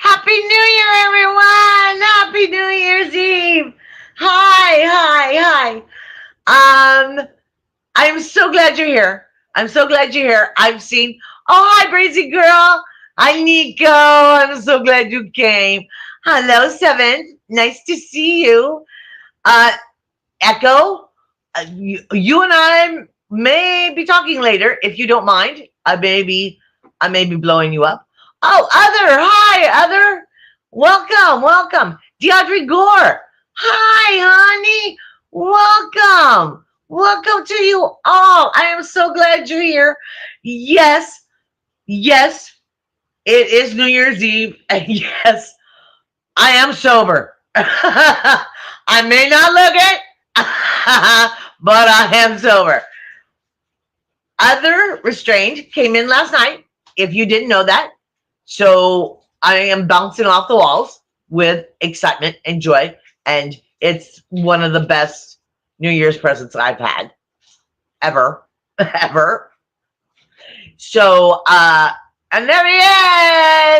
Happy New Year, everyone! Happy New Year's Eve! Hi. I'm so glad you're here. I'm so glad you're here. I've seen. Oh, hi, Brazy girl. Hi, Nico. I'm so glad you came. Hello, Seven. Nice to see you. Uh, Echo. You and I may be talking later if you don't mind. I may be blowing you up. Oh, Other. Hi, Other. Welcome. Deidre Gore. Hi, honey. Welcome to you all. I am so glad you're here. Yes, it is New Year's Eve. And yes, I am sober. I may not look it, but I am sober. Other Restrained came in last night, if you didn't know that. So I am bouncing off the walls with excitement and joy. And it's one of the best New Year's presents I've had ever, ever. So, and there he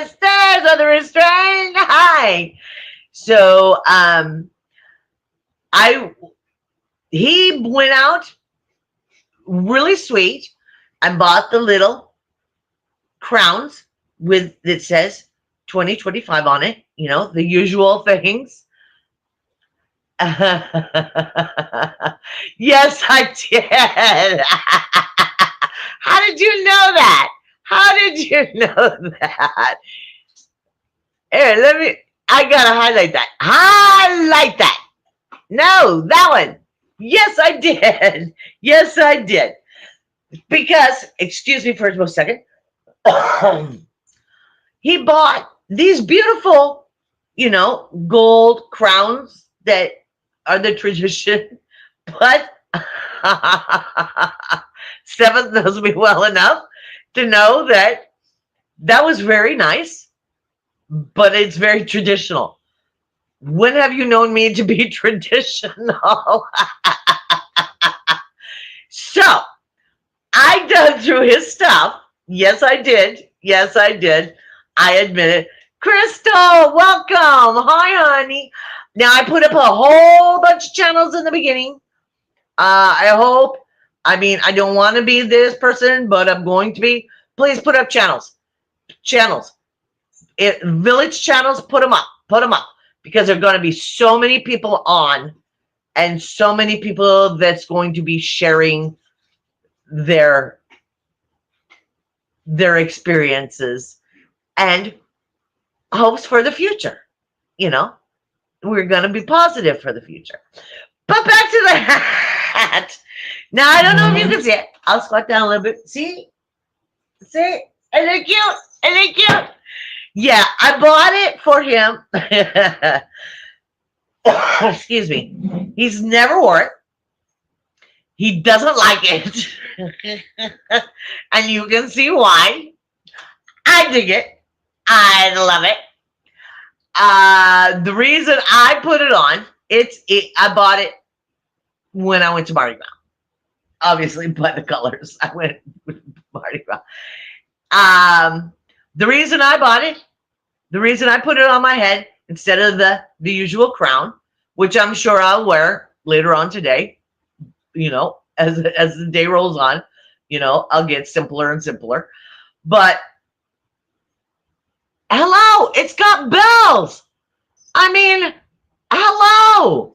is. There's Other Restrained. Hi. So, I he went out really sweet and bought the little crowns with that says 2025 on it. You know, the usual things. Yes, I did. How did you know that? How did you know that? Here, let me. I gotta highlight that. Highlight that. No, that one. Yes, I did. Yes, I did. Because, excuse me for a second. He bought these beautiful, gold crowns that are the tradition. But Seventh knows me well enough to know that that was very nice, but it's very traditional. When have you known me to be traditional? So I dug through his stuff. Yes, I did. Yes, I did. I admit it. Crystal, welcome. Hi, honey. Now I put up a whole bunch of channels in the beginning. I hope. I mean, I don't want to be this person, but I'm going to be. Please put up channels. Channels. Village channels, put them up. Put them up. Because there are going to be so many people on and so many people that's going to be sharing their experiences and hopes for the future. You know, we're going to be positive for the future. But back to the hat. Now, I don't know if you can see it. I'll squat down a little bit. See? Isn't it cute? Isn't it cute? Yeah, I bought it for him. Excuse me. He's never wore it. He doesn't like it. And you can see why. I dig it. I love it. The reason I put it on, I bought it when I went to Mardi Gras. Obviously, by the colors, I went with Mardi Gras. The reason I bought it, the reason I put it on my head instead of the usual crown, which I'm sure I'll wear later on today, as the day rolls on, I'll get simpler and simpler. But hello, it's got bells. I mean, hello.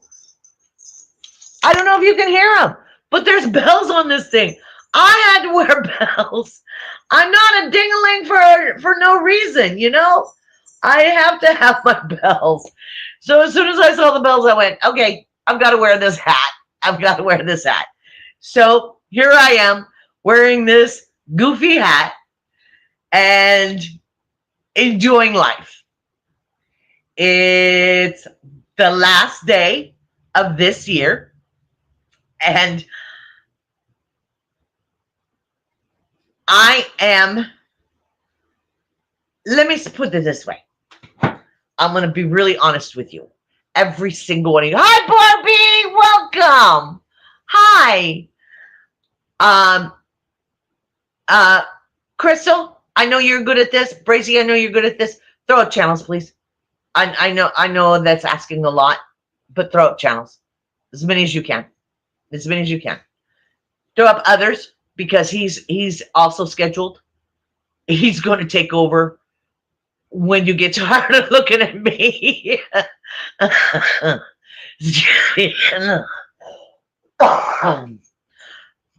I don't know if you can hear them, but there's bells on this thing. I had to wear bells. I'm not a ding-a-ling for no reason, I have to have my bells. So as soon as I saw the bells, I went, okay, I've got to wear this hat. I've got to wear this hat. So here I am wearing this goofy hat and enjoying life. It's the last day of this year. And let me put it this way. I'm going to be really honest with you. Every single one of you. Hi, Barbie. Welcome. Hi. Crystal, I know you're good at this. Bracy, I know you're good at this. Throw up channels, please. I know that's asking a lot, but throw up channels. As many as you can. As many as you can. Throw up others because he's also scheduled. He's going to take over when you get tired of looking at me.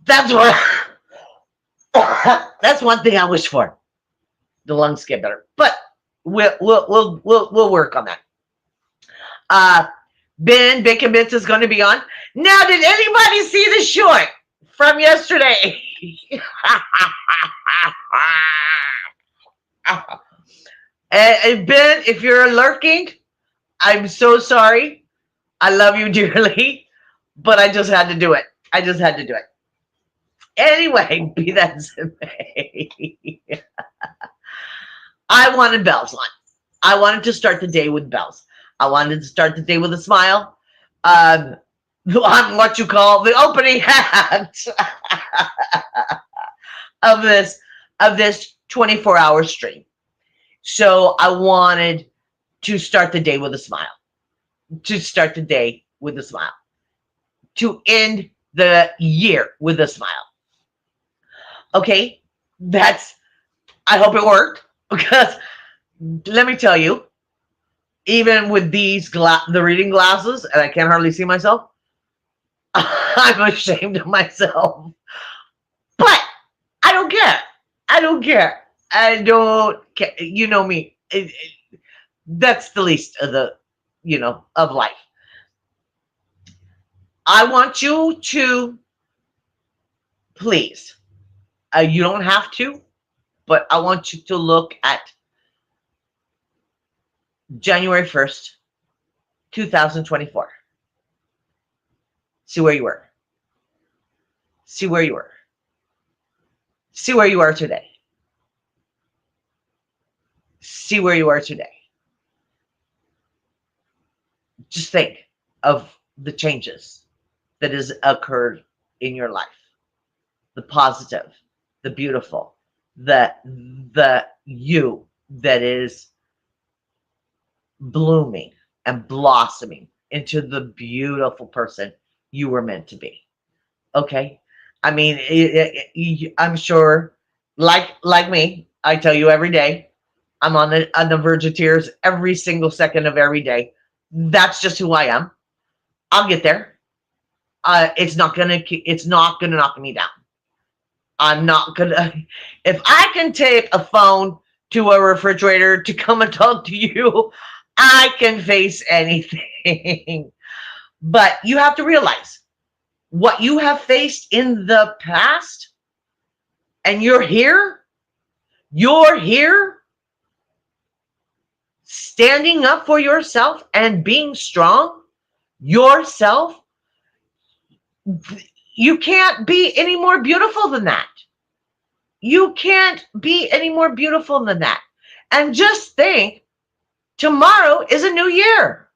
That's what that's one thing I wish for. The lungs get better. But we'll work on that. Ben Bacon Bits is going to be on. Now, did anybody see the short from yesterday? And Ben, if you're lurking, I'm so sorry. I love you dearly, but I just had to do it. I just had to do it. Anyway, be that as it may. I wanted bells on. I wanted to start the day with bells. I wanted to start the day with a smile. On what you call the opening act of this 24-hour stream. So I wanted to start the day with a smile. To start the day with a smile. To end the year with a smile. Okay, I hope it worked, because let me tell you, even with these the reading glasses, and I can't hardly see myself, I'm ashamed of myself. But I don't care. I don't care. I don't care. You know me. That's the least of the, of life. I want you to, please, you don't have to, but I want you to look at January 1st, 2024. See where you were. See where you were. See where you are today. See where you are today. Just think of the changes that has occurred in your life. The positive, the beautiful, the you that is blooming and blossoming into the beautiful person you were meant to be. Okay? I mean, I'm sure, like me, I tell you every day, I'm on the verge of tears every single second of every day. That's just who I am. I'll get there. It's not gonna knock me down. I'm not gonna. If I can tape a phone to a refrigerator to come and talk to you, I can face anything. But you have to realize what you have faced in the past, and you're here standing up for yourself and being strong yourself. You can't be any more beautiful than that. You can't be any more beautiful than that. And just think, tomorrow is a new year.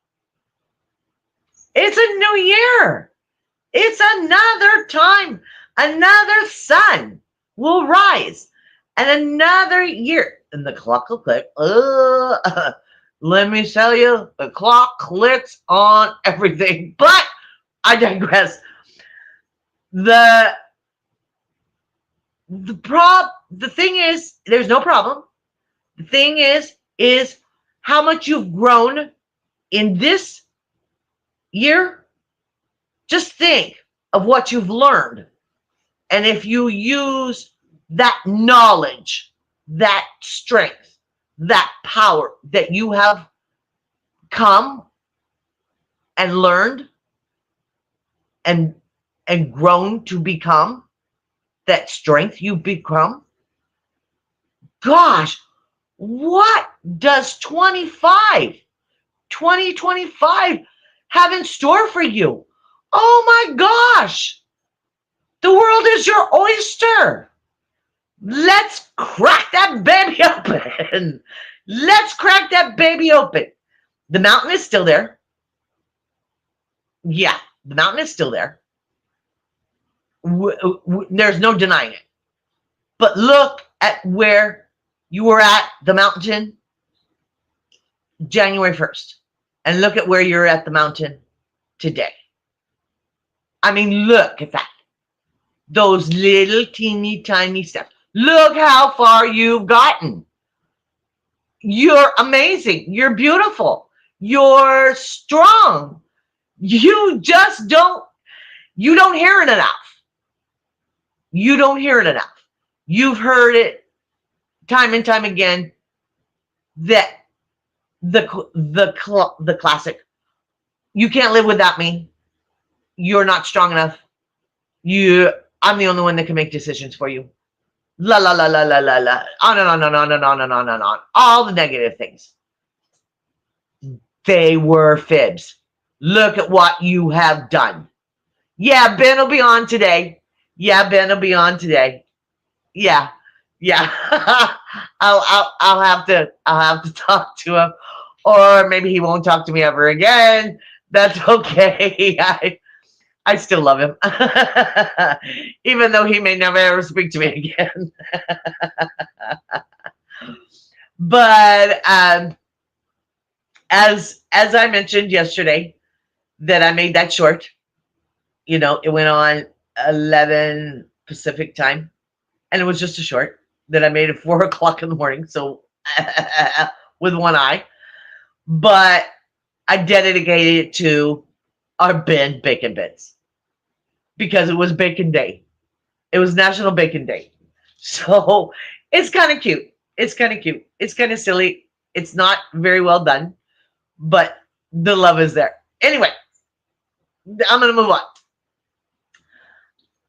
It's a new year. It's another time. Another sun will rise. And another year. And the clock will click. Let me tell you, the clock clicks on everything. But I digress. The thing is, there's no problem. The thing is how much you've grown in this year. Just think of what you've learned. And if you use that knowledge, that strength, that power that you have come and learned and grown to become, that strength you've become, gosh, what does 2025 have in store for you? Oh my gosh, the world is your oyster. Let's crack that baby open. Let's crack that baby open. The mountain is still there. Yeah, the mountain is still there. There's no denying it. But look at where you were at the mountain January 1st. And look at where you're at the mountain today. I mean, look at that. Those little teeny tiny steps. Look how far you've gotten. You're amazing. You're beautiful. You're strong. You just you don't hear it enough. You don't hear it enough. You've heard it time and time again that the classic, you can't live without me. You're not strong enough. I'm the only one that can make decisions for you. La la la la la la la. On and on and on and on and on and on. All the negative things. They were fibs. Look at what you have done. Yeah, Ben will be on today. Yeah, Ben will be on today. Yeah, yeah. I'll have to talk to him, or maybe he won't talk to me ever again. That's okay. I still love him, even though he may never ever speak to me again. But as I mentioned yesterday, that I made that short. It went on 11 Pacific time, and it was just a short that I made at 4 o'clock in the morning. So with one eye, but I dedicated it to our Ben Bacon Bits because it was Bacon Day. It was National Bacon Day. So it's kind of cute. It's kind of cute. It's kind of silly. It's not very well done, but the love is there. Anyway, I'm going to move on.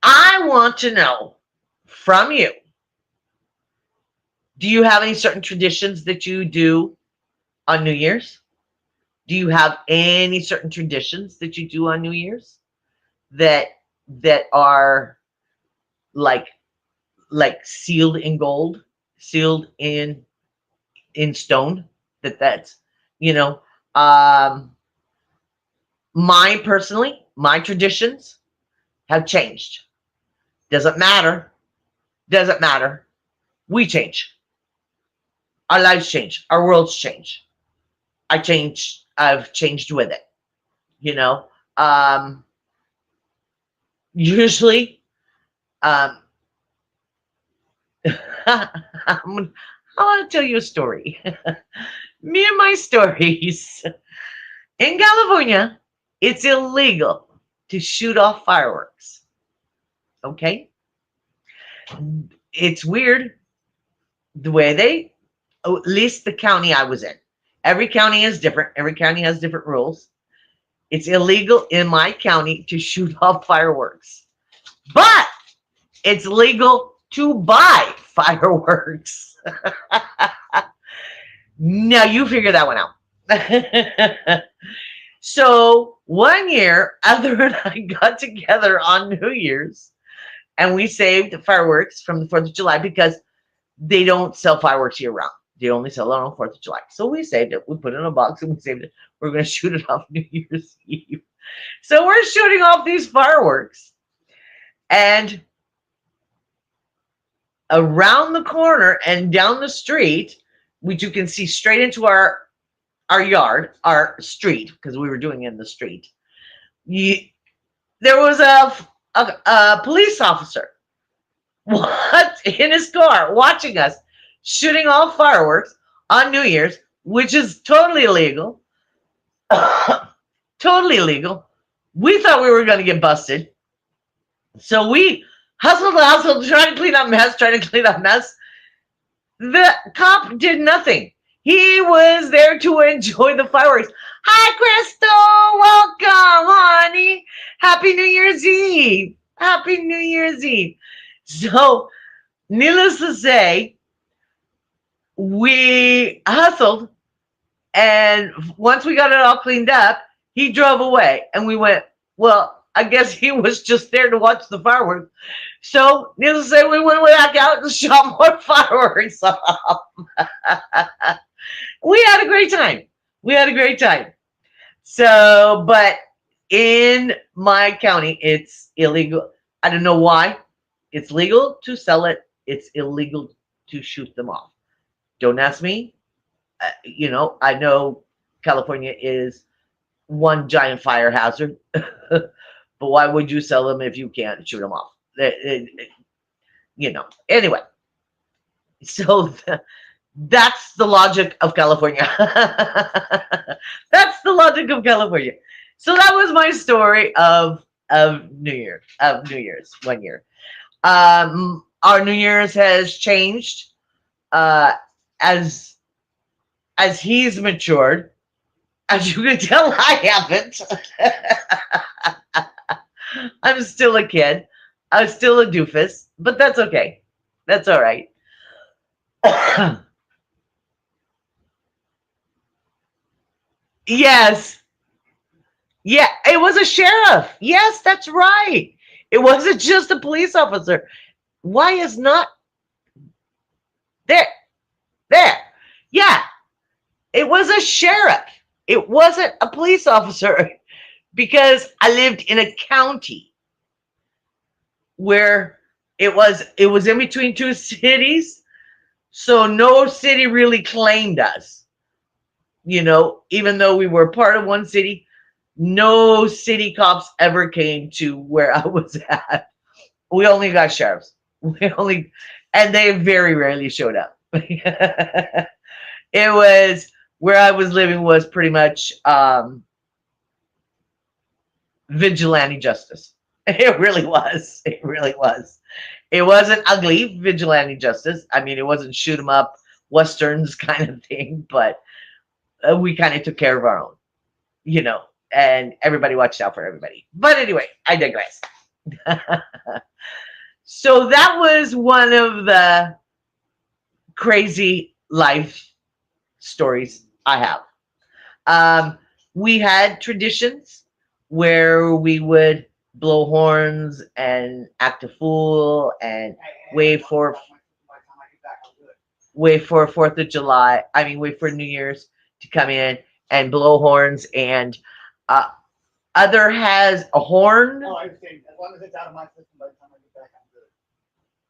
I want to know from you, do you have any certain traditions that you do on New Year's? Do you have any certain traditions that you do on New Year's that are like sealed in gold, sealed in stone? That's my traditions have changed. Doesn't matter. Doesn't matter. We change. Our lives change. Our worlds change. I've changed with it. Usually, I want to tell you a story. Me and my stories. In California, it's illegal to shoot off fireworks. Okay? It's weird the way at least the county I was in. Every county is different. Every county has different rules. It's illegal in my county to shoot off fireworks. But it's legal to buy fireworks. Now you figure that one out. So one year, Heather and I got together on New Year's, and we saved fireworks from the 4th of July because they don't sell fireworks year round. They only sell it on 4th of July. So we saved it. We put it in a box and we saved it. We're going to shoot it off New Year's Eve. So we're shooting off these fireworks. And around the corner and down the street, which you can see straight into our yard, our street, because we were doing it in the street, there was a police officer in his car watching us shooting off fireworks on New Year's, which is totally illegal. Totally illegal. We thought we were going to get busted. So we hustled, trying to clean up mess. The cop did nothing. He was there to enjoy the fireworks. Hi, Crystal. Welcome, honey. Happy New Year's Eve. Happy New Year's Eve. So, needless to say, we hustled, and once we got it all cleaned up, he drove away, and we went, well, I guess he was just there to watch the fireworks. So, needless to say, we went back out and shot more fireworks off. We had a great time. So, but in my county, it's illegal. I don't know why. It's legal to sell it. It's illegal to shoot them off. Don't ask me. I know California is one giant fire hazard, but why would you sell them if you can't shoot them off? Anyway, so that's the logic of California. That's the logic of California. So that was my story of New Year's 1 year. Our New Year's has changed uh, as he's matured. As you can tell, I haven't. I'm still a kid. I'm still a doofus, but that's okay. That's all right. Yes. Yeah, it was a sheriff. Yes, that's right. It wasn't just a police officer. Why is not there? There. Yeah, it was a sheriff. It wasn't a police officer because I lived in a county where it was in between two cities, so no city really claimed us. Even though we were part of one city, no city cops ever came to where I was at. We only got sheriffs. We only, and they very rarely showed up. It was where I was living was pretty much vigilante justice. It really was. It really was. It wasn't ugly vigilante justice. I mean, it wasn't shoot 'em up westerns kind of thing, but we kind of took care of our own, and everybody watched out for everybody. But anyway, I digress. So that was one of the crazy life stories I have. We had traditions where we would blow horns and act a fool and wait for Fourth of July. I mean, wait for New Year's to come in and blow horns. And uh, other has a horn. Oh, I understand. As long as it's out of my system by the time I get back,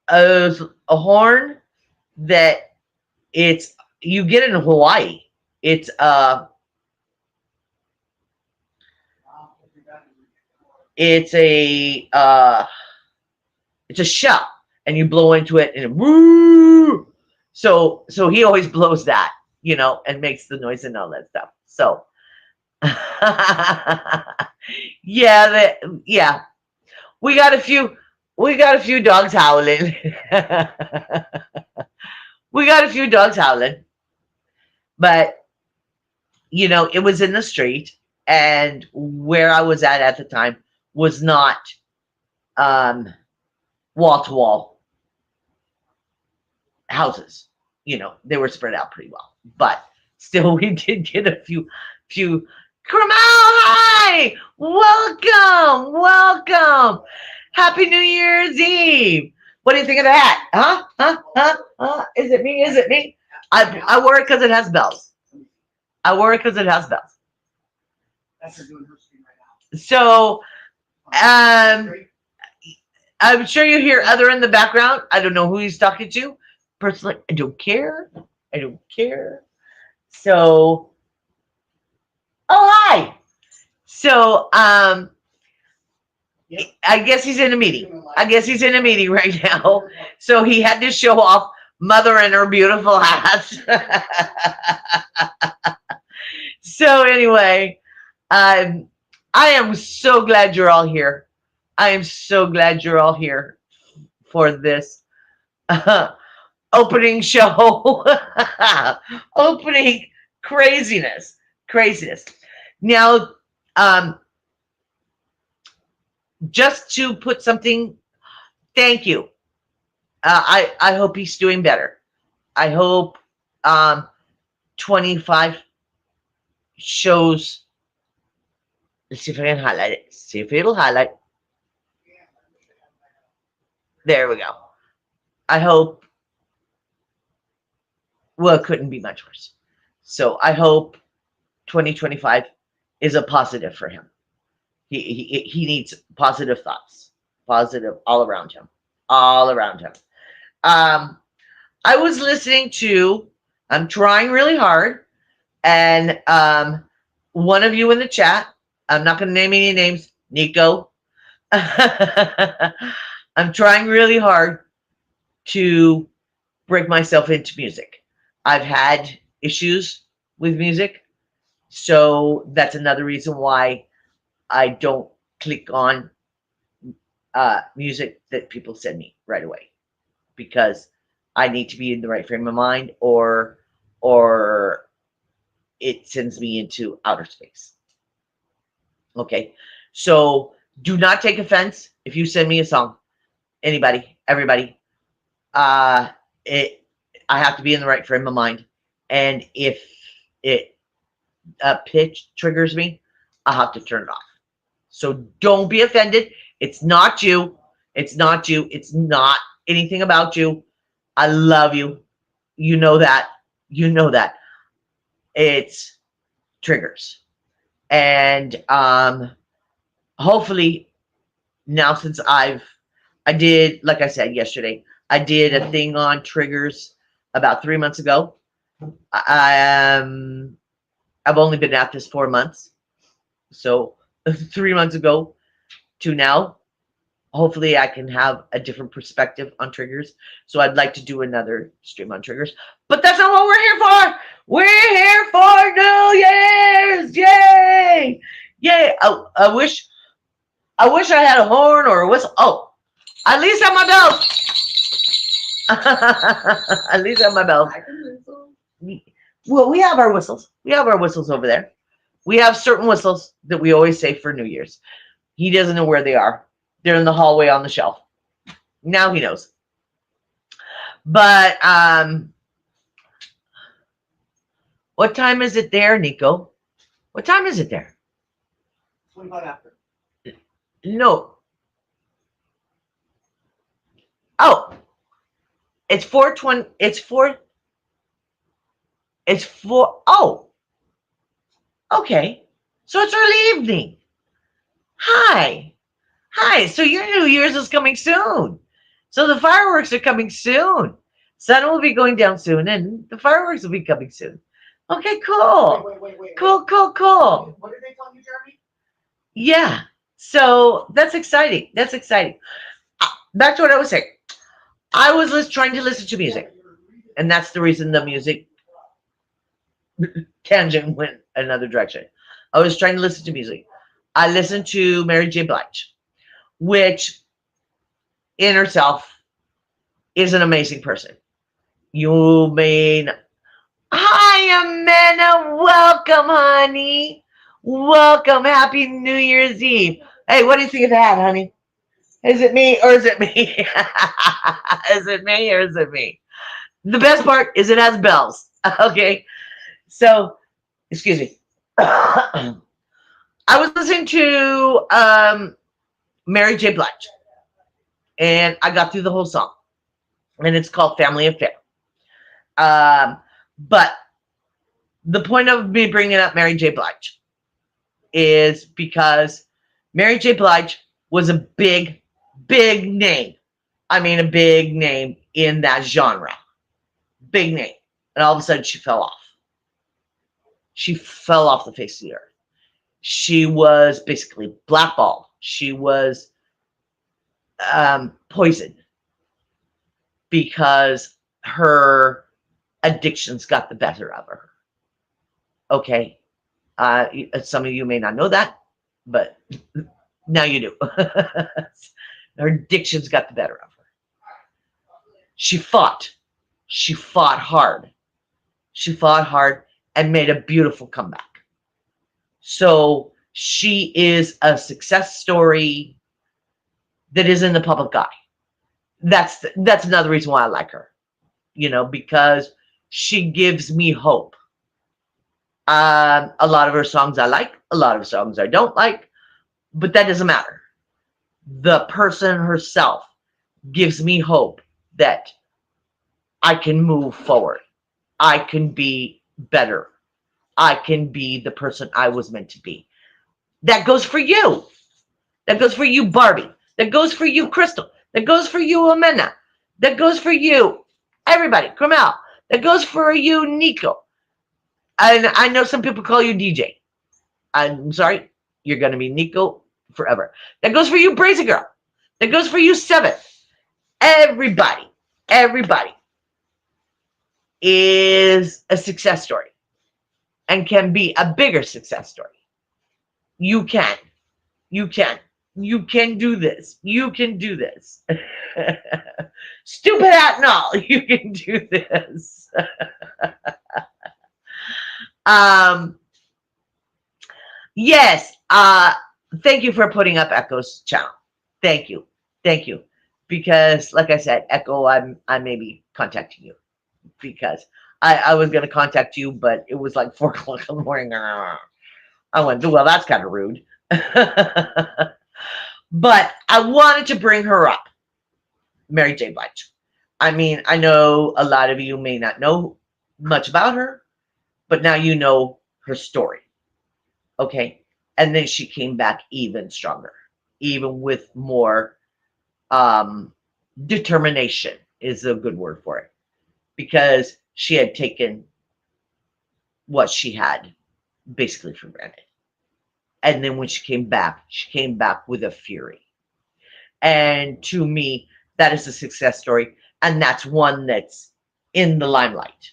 I'm good. A horn that it's you get in Hawaii. It's it's a it's a shell, and you blow into it, and woo. So he always blows that, and makes the noise and all that stuff. So yeah, we got a few dogs howling. We got a few dogs howling, but it was in the street, and where I was at the time was not wall to wall houses. They were spread out pretty well, but still, we did get a few. Kamal, hi, welcome, happy New Year's Eve. What do you think of that? Huh? Is it me? I wore it because it has bells. That's her doing her screen right now. So, I'm sure you hear other in the background. I don't know who he's talking to. Personally, I don't care. So, oh, hi. So, Yep. I guess he's in a meeting. Right now. So he had to show off mother and her beautiful hats. So anyway, I am so glad you're all here. I am so glad you're all here for this opening show. Opening craziness. Now, just to put something, thank you. I hope he's doing better. I hope 25 shows. Let's see if I can highlight it. See if it'll highlight. There we go. I hope. Well, it couldn't be much worse. So I hope 2025 is a positive for him. He needs positive thoughts, positive all around him. I was listening to. I'm trying really hard And one of you in the chat, I'm not going to name any names, Nico. I'm trying really hard to break myself into music. I've had issues with music, so that's another reason why I don't click on music that people send me right away, because I need to be in the right frame of mind, or it sends me into outer space. Okay, so do not take offense if you send me a song. Anybody, everybody. Uh, it I have to be in the right frame of mind, and if it pitch triggers me, I'll have to turn it off. So don't be offended. It's not you. It's not you. It's not anything about you. I love you. You know that. You know that. It's triggers. And hopefully now, since I did, like I said yesterday, I did a thing on triggers about 3 months ago. I've only been at this 4 months. So 3 months ago to now, hopefully I can have a different perspective on triggers. So I'd like to do another stream on triggers, but that's not what we're here for. We're here for New Year's. Yay! Yay! I wish I had a horn or a whistle. Oh, at least I have my bells. At least I have my bells. Well, we have our whistles. We have our whistles over there. We have certain whistles that we always say for New Year's. He doesn't know where they are. They're in the hallway on the shelf. Now he knows. But what time is it there, Nico? What time is it there? 25 after. No. Oh, it's 4:20. It's 4. It's 4. Oh, okay. So it's early evening. Hi. Hi. So your New Year's is coming soon. So the fireworks are coming soon. Sun will be going down soon, and the fireworks will be coming soon. Okay, cool. Wait. Cool. What did they tell you, Jeremy? Yeah. So that's exciting. That's exciting. Back to what I was saying. I was trying to listen to music, and that's the reason the music tangent went another direction. I was trying to listen to music. I listened to Mary J. Blige, which in herself is an amazing person. You mean, hi, Amanda. Welcome, honey. Welcome. Happy New Year's Eve. Hey, what do you think of that, honey? Is it me or is it me? Is it me or is it me? The best part is it has bells. Okay. So, excuse me. I was listening to Mary J. Blige, and I got through the whole song, and it's called Family Affair. But the point of me bringing up Mary J. Blige is because Mary J. Blige was a big name. I mean, a big name in that genre. Big name. And all of a sudden she fell off. She fell off the face of the earth. She was basically blackballed. She was poisoned because her addictions got the better of her. Okay. Some of you may not know that, but now you do. Her addictions got the better of her. She fought. She fought hard. She fought hard and made a beautiful comeback. So she is a success story that is in the public eye. That's another reason why I like her, because she gives me hope. A lot of her songs I like, a lot of songs I don't like, but that doesn't matter. The person herself gives me hope that I can move forward. I can be better. I can be the person I was meant to be. That goes for you. That goes for you, Barbie. That goes for you, Crystal. That goes for you, Amanda. That goes for you, everybody. Come out. That goes for you, Nico. And I know some people call you DJ. I'm sorry, you're going to be Nico forever. That goes for you, Brazy Girl. That goes for you, Seventh. Everybody is a success story and can be a bigger success story. You can. You can. You can do this. You can do this. Stupid at and all. You can do this. um, yes. Thank you for putting up Echo's channel. Thank you. Thank you. Because like I said, Echo, I may be contacting you because I was gonna contact you, but it was like 4 o'clock in the morning. I went, well, that's kind of rude. But I wanted to bring her up, Mary J. Blige. I mean, I know a lot of you may not know much about her, but now you know her story. Okay. And then she came back even stronger, even with more determination is a good word for it, because she had taken what she had basically for granted. And then when she came back with a fury. And to me, that is a success story. And that's one that's in the limelight,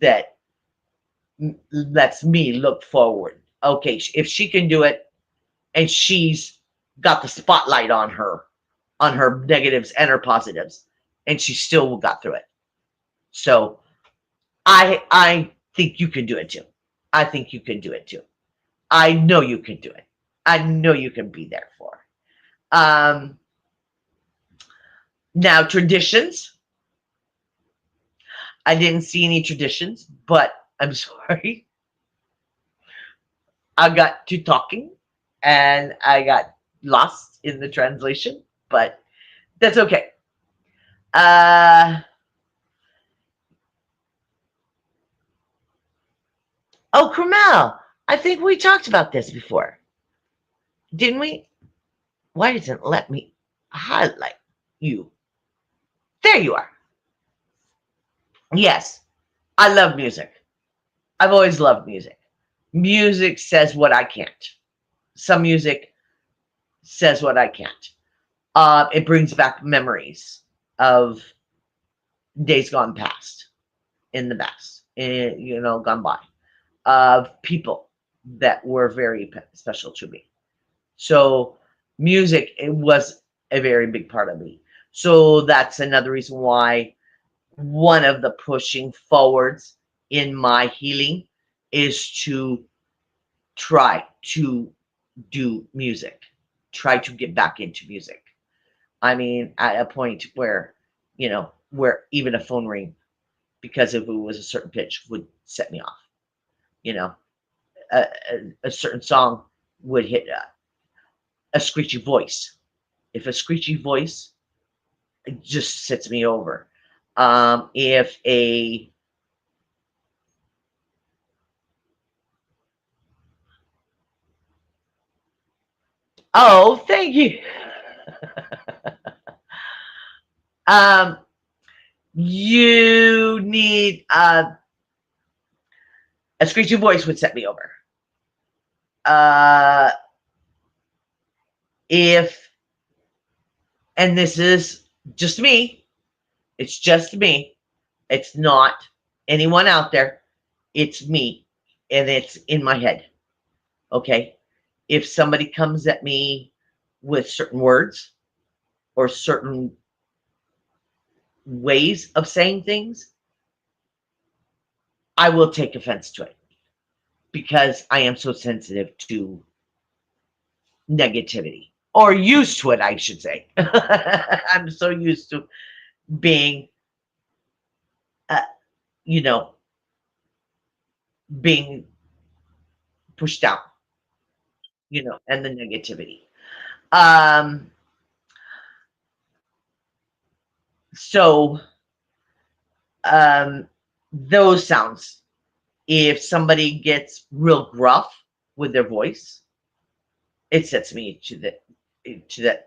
that lets me look forward. Okay, if she can do it and she's got the spotlight on her negatives and her positives, and she still got through it. So I think you can do it too. I think you can do it too. I know you can do it. I know you can be there for. Now traditions. I didn't see any traditions, but I'm sorry. I got to talking and I got lost in the translation, but that's okay. Oh, Krumel, I think we talked about this before, didn't we? Why doesn't it let me highlight you? There you are. Yes, I love music. I've always loved music. Music says what I can't. Some music says what I can't. It brings back memories of days gone past, in the past, gone by, of people that were very special to me. So music, it was a very big part of me. So that's another reason why one of the pushing forwards in my healing is to try to do music, try to get back into music. I mean, at a point where even a phone ring, because if it was a certain pitch, would set me off. You know, a certain song would hit a screechy voice. If a screechy voice just sets me over. If a Oh, thank you. um, you need a screechy voice would set me over. Uh, if and this is just me, it's just me. It's not anyone out there. It's me, and it's in my head. Okay. If somebody comes at me with certain words or certain ways of saying things, I will take offense to it because I am so sensitive to negativity, or used to it, I should say. I'm so used to being, uh, you know, being pushed down, and the negativity. Um, so um, those sounds, if somebody gets real gruff with their voice, it sets me to that to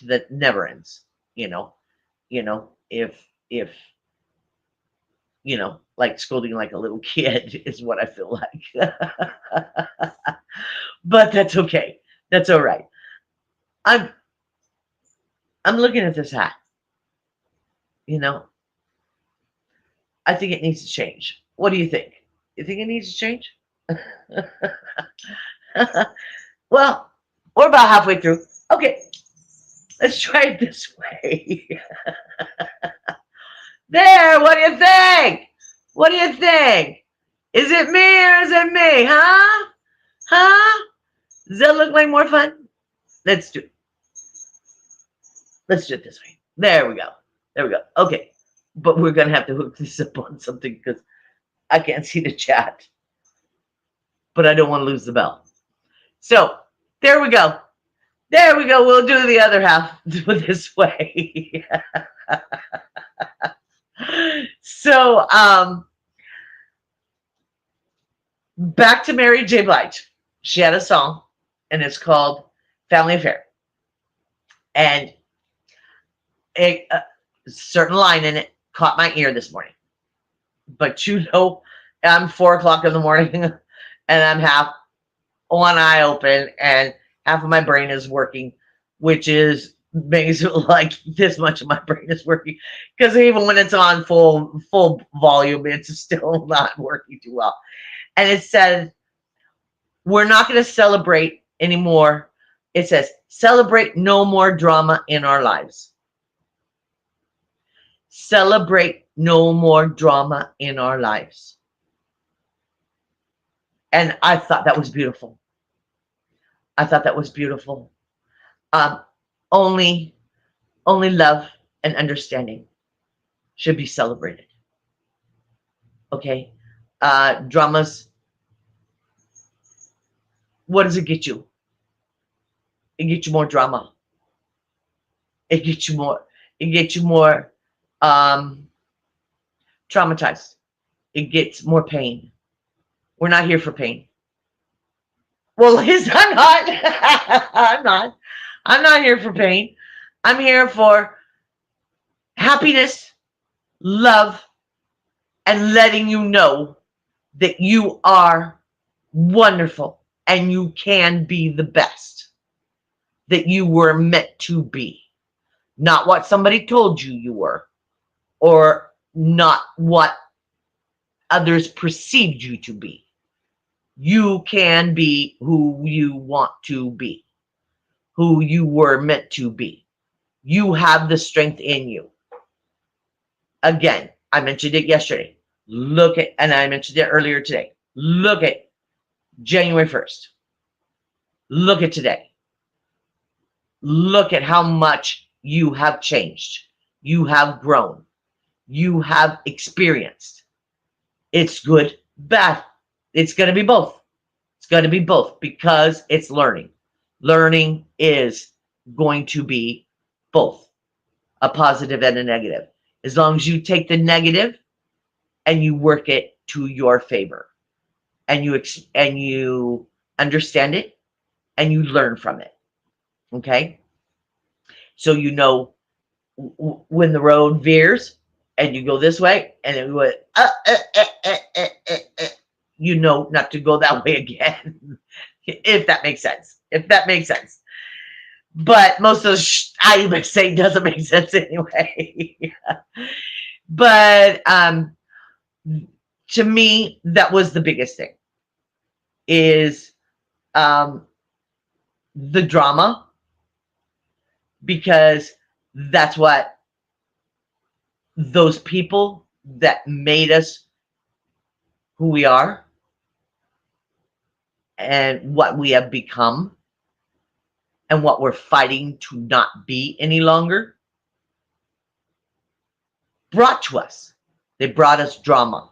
that never ends. You know, if you know, like scolding like a little kid is what I feel like. But that's okay. That's all right. I'm I'm looking at this hat. You know, I think it needs to change. What do you think? You think it needs to change? Well, we're about halfway through. Okay, let's try it this way. There, what do you think? What do you think? Is it me or is it me? Huh? Huh? Does that look like more fun? Let's do it. Let's do it this way. There we go. There we go. Okay. But we're gonna have to hook this up on something because I can't see the chat. But I don't want to lose the bell. So there we go. There we go. We'll do the other half this way. So back to Mary J. Blige. She had a song, and it's called Family Affair. And a certain line in it caught my ear this morning. But you know, I'm 4 o'clock in the morning, and I'm half one eye open, and half of my brain is working, which is makes it like this much of my brain is working. Because even when it's on full volume, it's still not working too well. And it said, we're not going to celebrate anymore. It says, celebrate no more drama in our lives. Celebrate no more drama in our lives. And I thought that was beautiful. I thought that was beautiful. Only love and understanding should be celebrated. Okay? Dramas, what does it get you? It gets you more drama. It gets you more traumatized. It gets more pain. We're not here for pain. Well, Liz, I'm not. I'm not here for pain. I'm here for happiness, love, and letting you know that you are wonderful and you can be the best that you were meant to be. Not what somebody told you you were, or not what others perceived you to be. You can be who you want to be, who you were meant to be. You have the strength in you. Again, I mentioned it yesterday. Look at, and I mentioned it earlier today. Look at January 1st. Look at today. Look at how much you have changed. You have grown. You have experienced. It's good, bad. It's going to be both. It's going to be both because it's learning. Learning is going to be both a positive and a negative. As long as you take the negative and you work it to your favor, and you understand it and you learn from it. Okay? So you know when the road veers and you go this way and then you know not to go that way again. If that makes sense. If that makes sense. But most of the I would say doesn't make sense anyway. But to me, that was the biggest thing. Is the drama, because that's what those people that made us who we are and what we have become and what we're fighting to not be any longer brought to us. They brought us drama.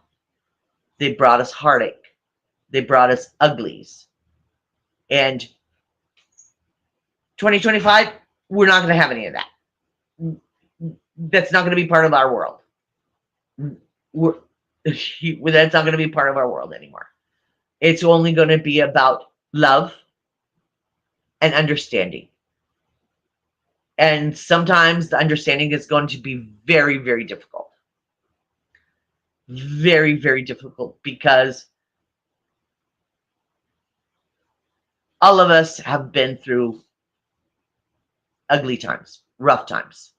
They brought us heartache. They brought us uglies. And 2025, we're not going to have any of that. That's not going to be part of our world. That's not going to be part of our world anymore. It's only going to be about love and understanding. And sometimes the understanding is going to be very, very difficult. Very, very difficult because all of us have been through ugly times, rough times.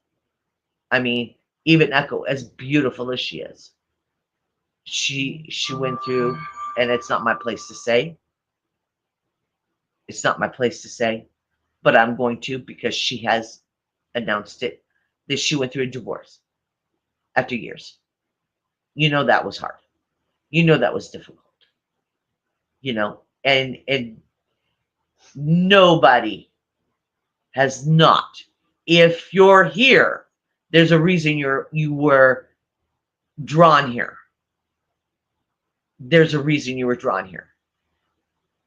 I mean, even Echo, as beautiful as she went through, and it's not my place to say. It's not my place to say, but I'm going to because she has announced it that she went through a divorce after years. You know that was hard. You know that was difficult. You know, and nobody has not. If you're here, there's a reason you were drawn here. There's a reason you were drawn here.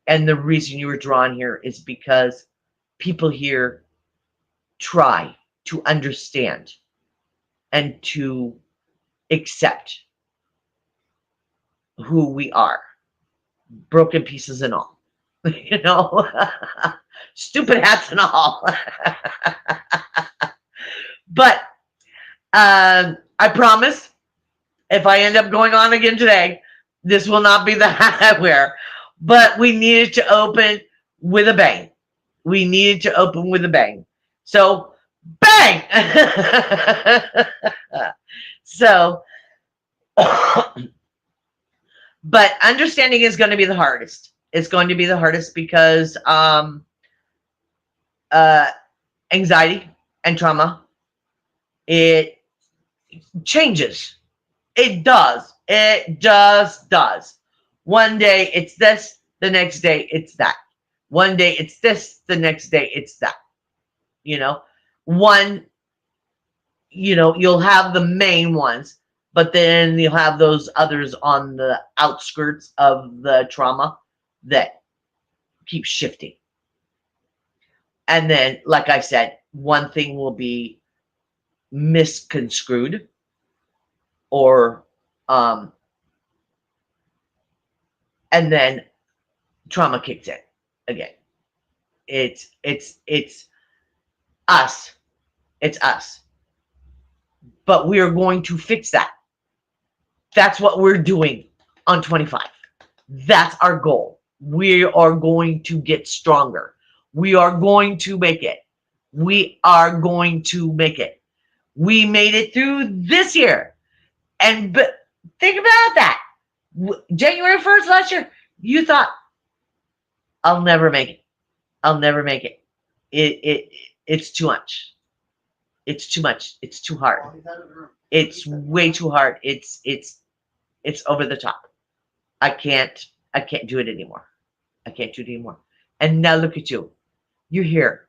And the reason you were drawn here is because people here try to understand and to accept who we are, broken pieces and all, you know, stupid hats and all. But I promise, if I end up going on again today, this will not be the hat I wear. But we needed to open with a bang. We needed to open with a bang. So, bang! So, but understanding is going to be the hardest. It's going to be the hardest because anxiety and trauma, it changes. It does. It just does. One day it's this, the next day it's that. One day it's this, the next day it's that. You know, you'll have the main ones, but then you'll have those others on the outskirts of the trauma that keep shifting. And then, like I said, one thing will be misconstrued or and then trauma kicks in again. It's us. It's us. But we are going to fix that. That's what we're doing on 25. That's our goal. We are going to get stronger. We are going to make it. We are going to make it. We made it through this year. And but think about that. January 1st last year, you thought, I'll never make it. I'll never make it. It's too much. It's too much. It's too hard. It's way too hard. It's over the top. I can't do it anymore. I can't do it anymore. And now look at you. You're here.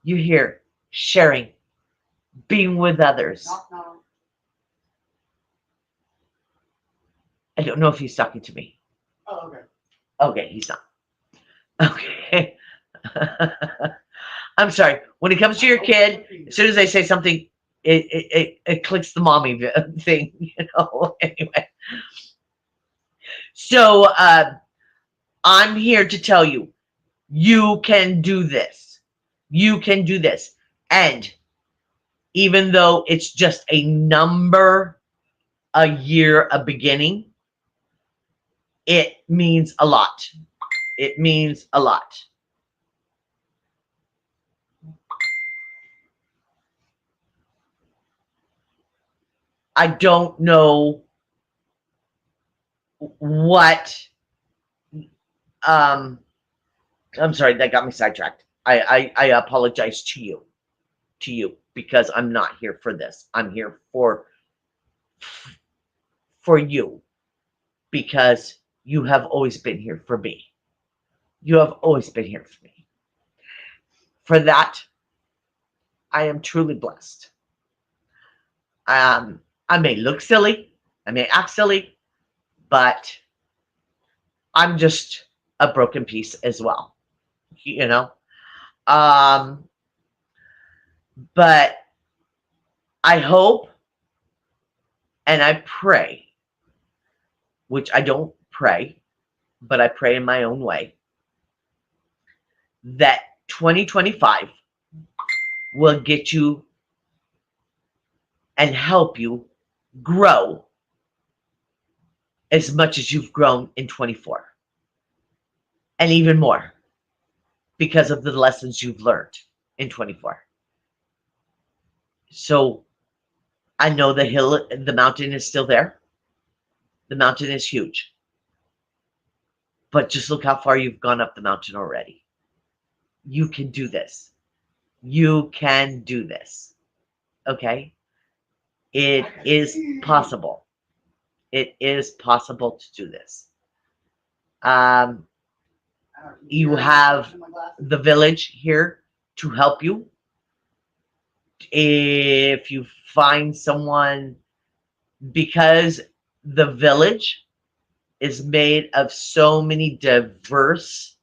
You're here sharing, being with others. No. I don't know if he's talking to me. Oh, okay. Okay, he's not. Okay. I'm sorry. When it comes to your kid, as soon as they say something, it clicks the mommy thing, you know. Anyway. So I'm here to tell you, you can do this. You can do this. And even though it's just a number, a year, a beginning, it means a lot. It means a lot. I don't know what I'm sorry, that got me sidetracked. I apologize to you because I'm not here for this. I'm here for you because you have always been here for me. You have always been here for me. For that, I am truly blessed. I may look silly, I may act silly, but I'm just a broken piece as well, you know. But I hope and I pray, which I don't pray, but I pray in my own way, that 2025 will get you and help you grow as much as you've grown in 24, and even more because of the lessons you've learned in 24. So I know the mountain is still there. The mountain is huge. But just look how far you've gone up the mountain already. You can do this. You can do this. Okay? It is possible. It is possible to do this. You have the village here to help you. If you find someone, because the village is made of so many diverse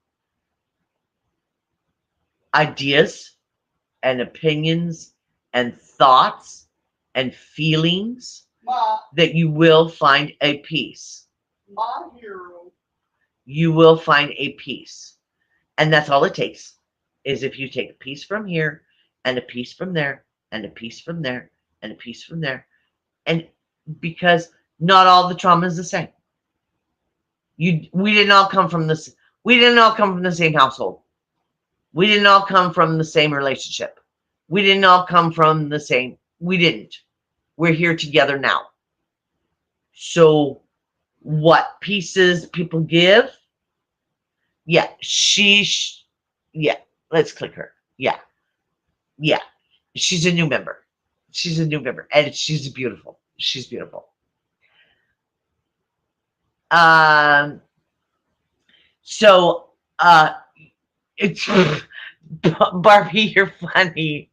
ideas and opinions and thoughts and feelings, that you will find a peace. My hero. You will find a peace. And that's all it takes, is if you take a piece from here and a piece from there and a piece from there and a piece from there. And because not all the trauma is the same. We didn't all come from the same household. We didn't all come from the same relationship. We didn't all come from the same. We didn't. We're here together now. So what pieces people give? Yeah, yeah, let's click her. Yeah. She's a new member. And she's beautiful. She's beautiful. So it's Barbie, you're funny.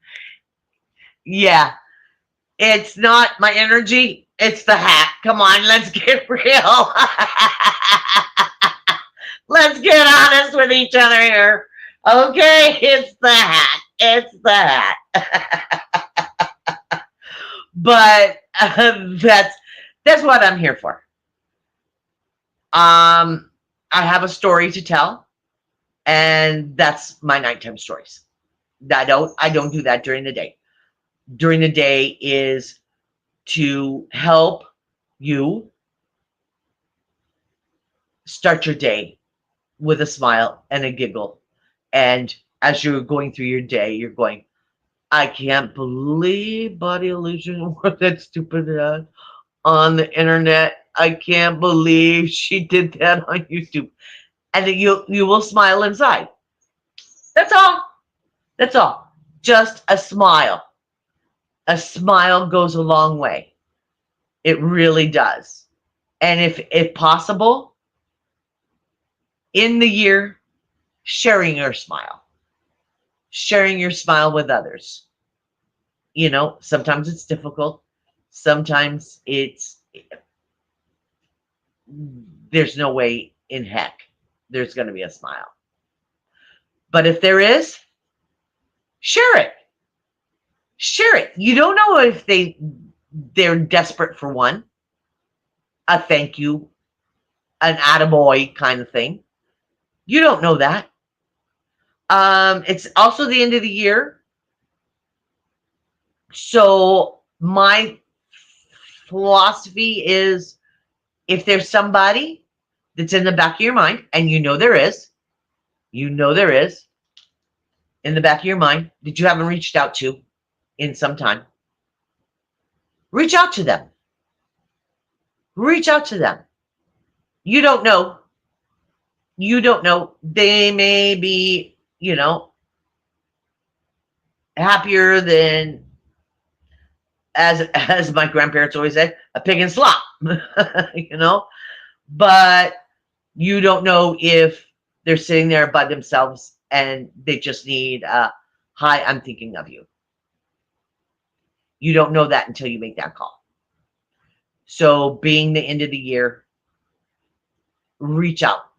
Yeah. It's not my energy, it's the hat. Come on, let's get real. Let's get honest with each other here. Okay, it's the hat. It's the hat. But that's what I'm here for. I have a story to tell, and that's my nighttime stories. I don't do that during the day. During the day is to help you start your day with a smile and a giggle. And as you're going through your day, you're going, I can't believe Body Illusion wrote that stupid ad on the internet. I can't believe she did that on YouTube. And then you will smile inside. That's all. That's all. Just a smile. A smile goes a long way. It really does. And if possible, in the year, sharing your smile with others. You know, sometimes it's difficult. Sometimes there's no way in heck there's going to be a smile. But if there is, share it. Share it. You don't know if they're desperate for one, a thank you, an attaboy kind of thing. You don't know that. It's also the end of the year. So my philosophy is, if there's somebody that's in the back of your mind, and you know there is, in the back of your mind that you haven't reached out to in some time, reach out to them. Reach out to them. You don't know. They may be, happier than, as my grandparents always said, a pig in slop. But you don't know if they're sitting there by themselves and they just need hi, I'm thinking of you. You don't know that until you make that call. So being the end of the year, reach out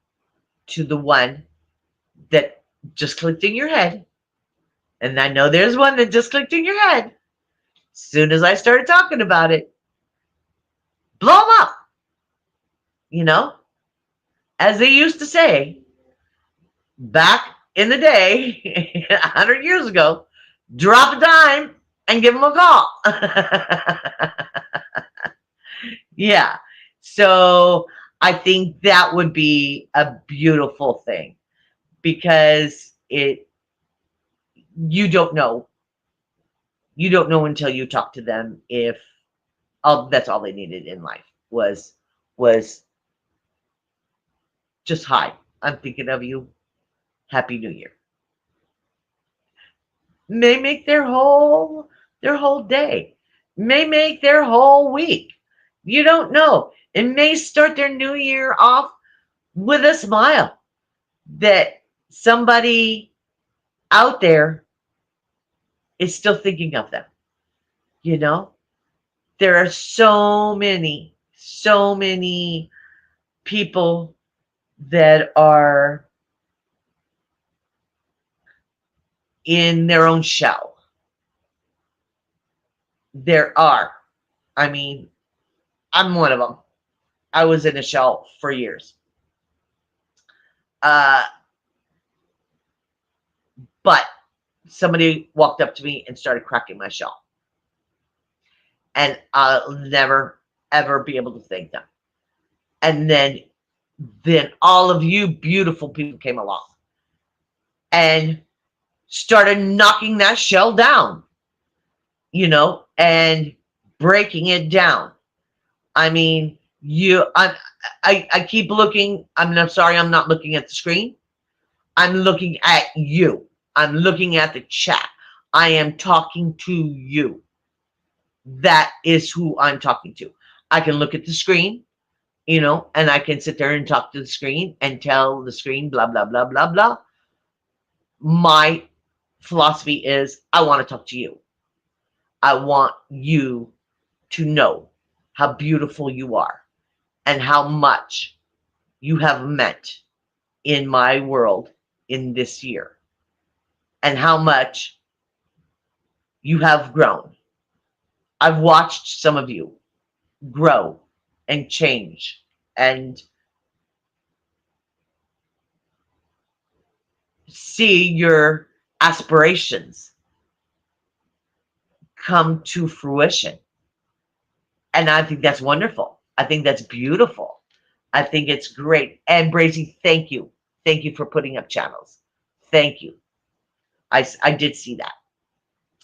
to the one that just clicked in your head. And I know there's one that just clicked in your head. As soon as I started talking about it, blow them up. As they used to say back in the day, 100 years ago, drop a dime and give them a call. Yeah. So I think that would be a beautiful thing because you don't know. You don't know until you talk to them if that's all they needed in life was just hi. I'm thinking of you. Happy New Year. May make their whole day. May make their whole week. You don't know. It may start their new year off with a smile that somebody out there is still thinking of them. You know, there are so many people that are in their own shell. There are. I mean, I'm one of them. I was in a shell for years. Uh, but somebody walked up to me and started cracking my shell. And I'll never, ever be able to thank them. And then all of you beautiful people came along and started knocking that shell down, and breaking it down. I mean, I keep looking. I'm sorry, I'm not looking at the screen. I'm looking at you. I'm looking at the chat. I am talking to you. That is who I'm talking to. I can look at the screen, and I can sit there and talk to the screen and tell the screen blah, blah, blah, blah, blah. My philosophy is I want to talk to you. I want you to know how beautiful you are and how much you have meant in my world in this year and how much you have grown. I've watched some of you grow and change and see your aspirations come to fruition. And I think that's wonderful. I think that's beautiful. I think it's great. And Brazy, thank you. Thank you for putting up channels. Thank you. I did see that.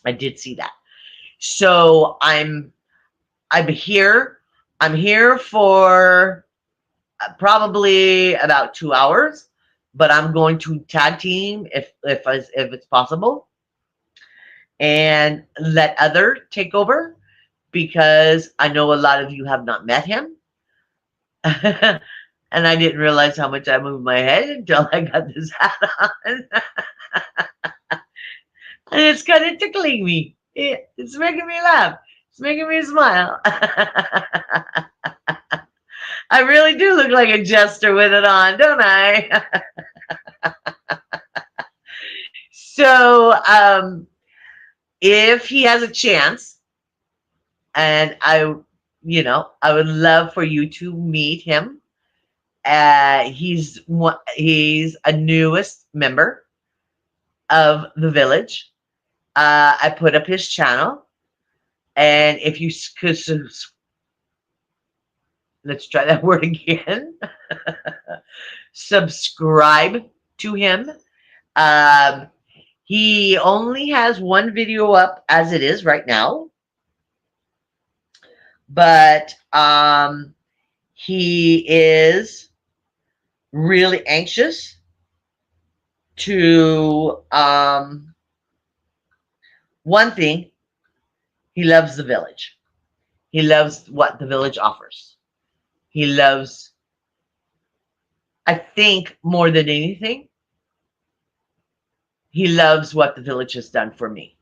I did see that. So I'm here. I'm here for probably about 2 hours, but I'm going to tag team if it's possible, and let other take over because I know a lot of you have not met him. And I didn't realize how much I moved my head until I got this hat on. And it's kind of tickling me. It's making me laugh. It's making me smile. I really do look like a jester with it on, don't I? So, if he has a chance, and I would love for you to meet him. He's a newest member of the village. I put up his channel, and if you could, let's try that word again. Subscribe to him. He only has one video up as it is right now, but he is really anxious to one thing. He loves the village. He loves what the village offers. He loves, I think, more than anything, he loves what the village has done for me.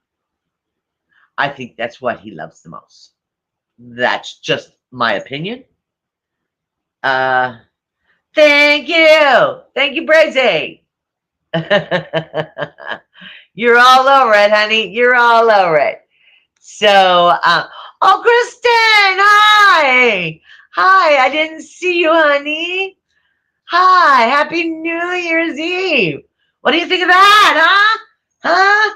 I think that's what he loves the most. That's just my opinion. Thank you. Thank you, Brazy. You're all over it, honey. You're all over it. So, oh, Kristen, hi. Hi, I didn't see you, honey. Hi, happy New Year's Eve. What do you think of that, huh?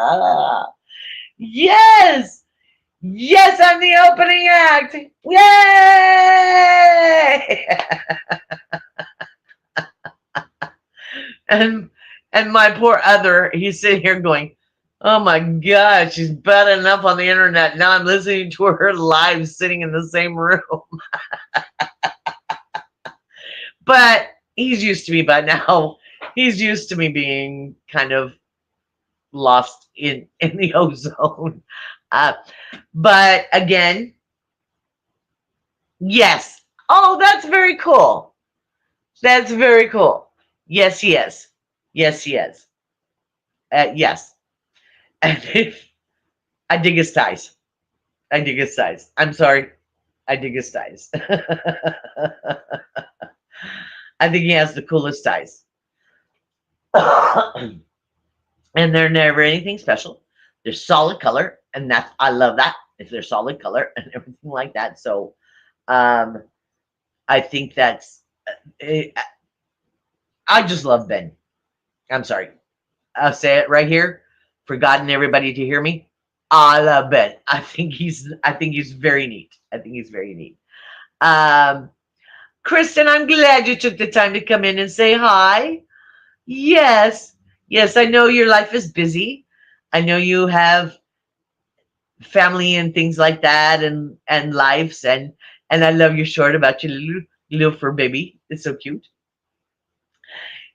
Huh? Yes. Yes, I'm the opening act. Yay! and and my poor other, he's sitting here going, "Oh my God, she's bad enough on the internet. Now I'm listening to her live, sitting in the same room." But he's used to me by now. He's used to me being kind of lost in the ozone. Uh, but again, yes. Oh, that's very cool. That's very cool. Yes, he is. Yes, he is. Yes. And if I dig his ties. I dig his ties. I'm sorry. I dig his ties. I think he has the coolest ties. And they're never anything special. They're solid color, and that's I love that. If they're solid color and everything like that. So um I think that's I just love Ben. I'm sorry. I'll say it right here for God and everybody to hear me. I love Ben. I think he's very neat. I think he's very neat. Um, Kristen, I'm glad you took the time to come in and say hi. Yes. Yes, I know your life is busy. I know you have family and things like that and lives and I love your short about your little fur baby. It's so cute.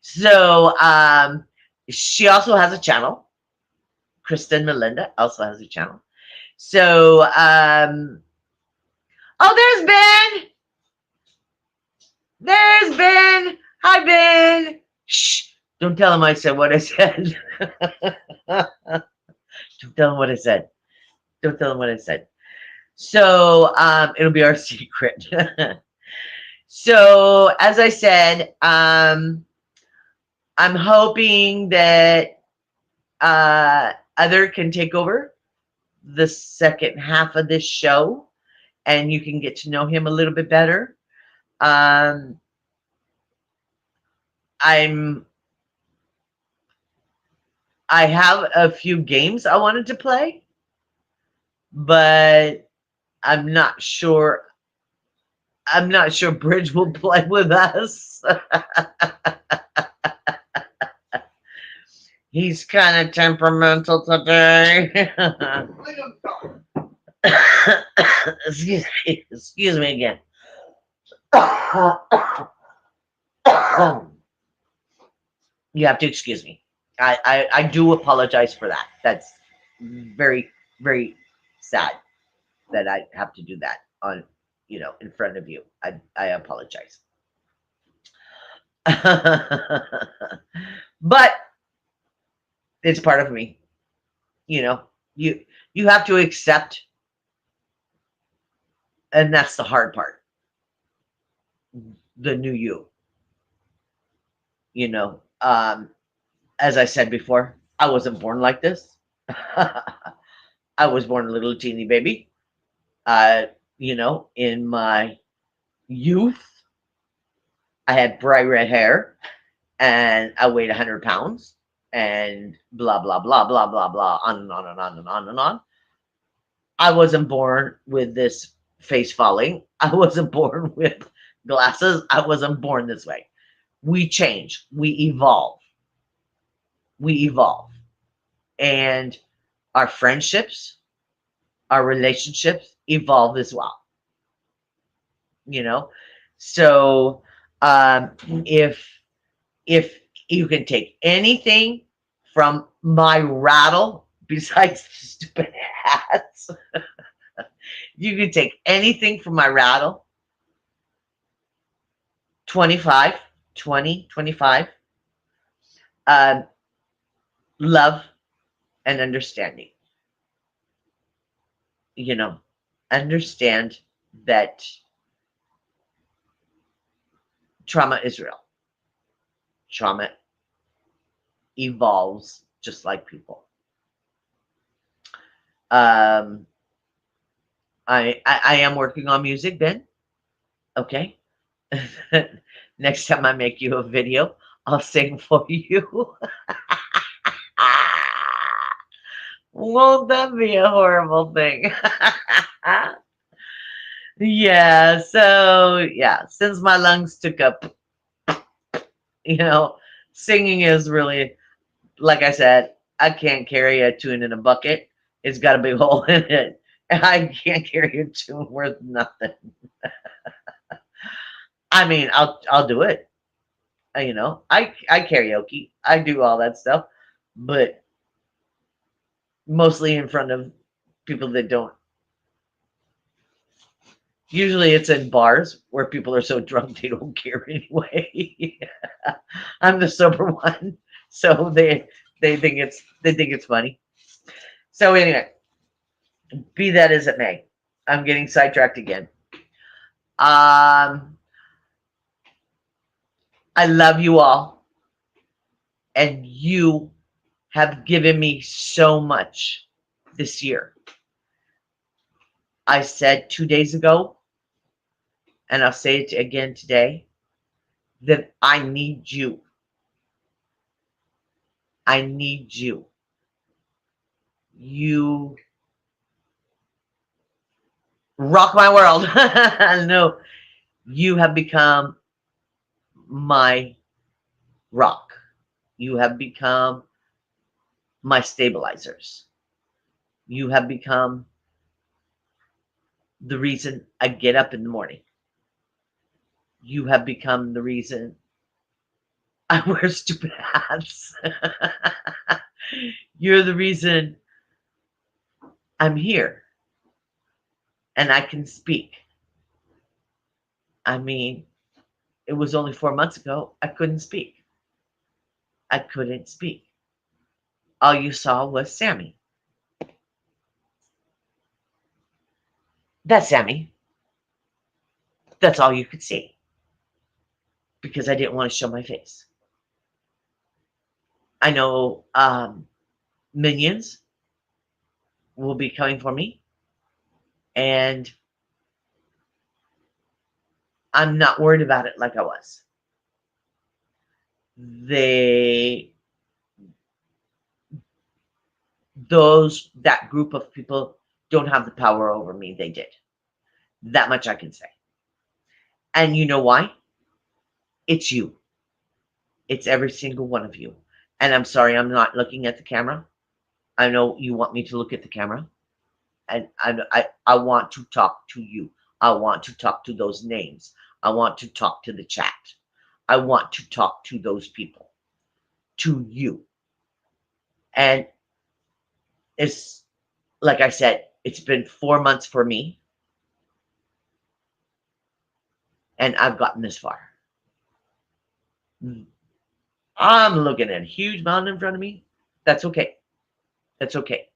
So she also has a channel. Kristen Melinda also has a channel. So oh, there's Ben. There's Ben. Hi, Ben. Shh. Don't tell him I said what I said. Don't tell him what I said. Don't tell him what I said. So it'll be our secret. So as I said, I'm hoping that other can take over the second half of this show and you can get to know him a little bit better. Um, I'm I have a few games I wanted to play, but I'm not sure. I'm not sure Bridge will play with us. He's kind of temperamental today. Excuse me again. You have to excuse me. I do apologize for that. That's very, very sad that I have to do that on, in front of you. I apologize. But it's part of me. You know, you you have to accept, and that's the hard part. The new you. You know, as I said before, I wasn't born like this. I was born a little teeny baby. In my youth, I had bright red hair and I weighed 100 pounds and blah, blah, blah, blah, blah, blah, on and on and on and on and on. I wasn't born with this face falling. I wasn't born with glasses. I wasn't born this way. We change, we evolve, we evolve. And our friendships, our relationships evolve as well, you know? So if if you can take anything from my rattle besides the stupid hats, you can take anything from my rattle. 25, 20, 25. Um, love and understanding. You know, understand that trauma is real. Trauma evolves just like people. Um, I am working on music, Ben. Okay. Next time I make you a video, I'll sing for you. Won't that be a horrible thing? Yeah, so yeah, since my lungs took up, you know, singing is really, like I said, I can't carry a tune in a bucket. It's got a big hole in it. And I can't carry a tune worth nothing. I mean, I'll do it. I karaoke. I do all that stuff, but mostly in front of people that don't. Usually it's in bars where people are so drunk they don't care anyway. I'm the sober one, so they think it's funny. So anyway, be that as it may, I'm getting sidetracked again. Um, I love you all, and you have given me so much this year. I said 2 days ago, and I'll say it again today, that I need you. I need you. You rock my world. No, you have become my rock. You have become my stabilizers. You have become the reason I get up in the morning. You have become the reason I wear stupid hats. You're the reason I'm here and I can speak. I mean, it was only 4 months ago I couldn't speak. I couldn't speak. All you saw was Sammy. That's Sammy. That's all you could see because I didn't want to show my face. I know minions will be coming for me, and I'm not worried about it like I was. They, that group of people don't have the power over me. They did. That much I can say. And you know why? It's you. It's every single one of you. And I'm sorry, I'm not looking at the camera. I know you want me to look at the camera. And I want to talk to you. I want to talk to those names. I want to talk to the chat. I want to talk to those people, to you. And it's like I said, it's been 4 months for me, and I've gotten this far. I'm looking at a huge mountain in front of me. That's okay. That's okay.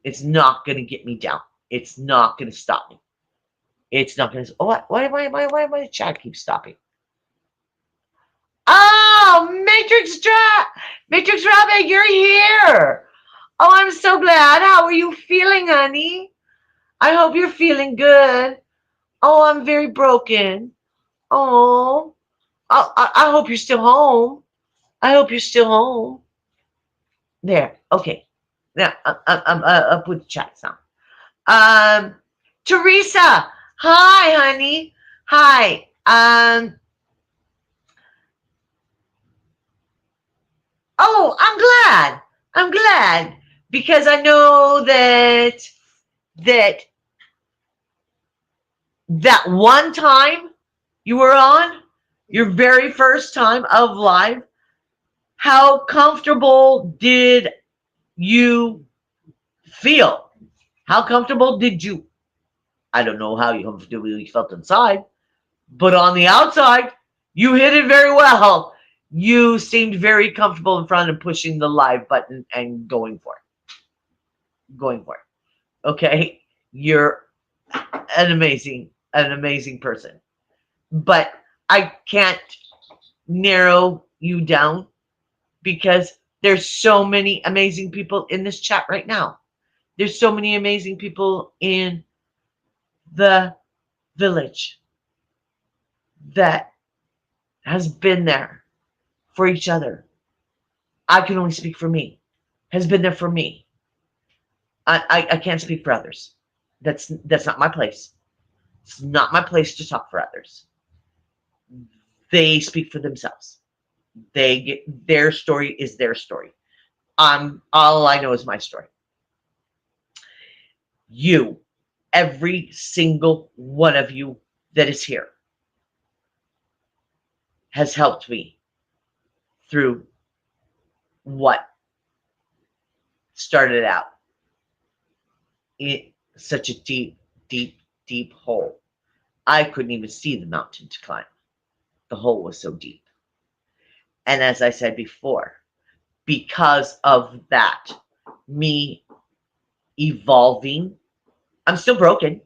It's not going to get me down. It's not going to stop me. It's not going to. Oh, why am I? Chat keeps stopping. Oh, Matrix Rabbit, you're here. Oh, I'm so glad. How are you feeling, honey? I hope you're feeling good. Oh, I'm very broken. Oh, I hope you're still home. I hope you're still home. There. Okay. Now, I'll put the chat sound. Teresa. Hi, honey. Hi. Oh, I'm glad. I'm glad because I know that one time you were on your very first time of live, how comfortable did you feel? How comfortable did you? I don't know how you comfortably felt inside, but on the outside, you hit it very well. You seemed very comfortable in front of pushing the live button and going for it. Going for it. Okay? You're an amazing person. But I can't narrow you down because there's so many amazing people in this chat right now. There's so many amazing people in the village that has been there for each other. I can only speak for me. Has been there for me. I can't speak for others. That's not my place. It's not my place to talk for others. They speak for themselves. They get their story is their story. All I know is my story. You, every single one of you that is here, has helped me through what started out in such a deep, deep, deep hole. I couldn't even see the mountain to climb. The hole was so deep. And as I said before, because of that, me evolving, I'm still broken.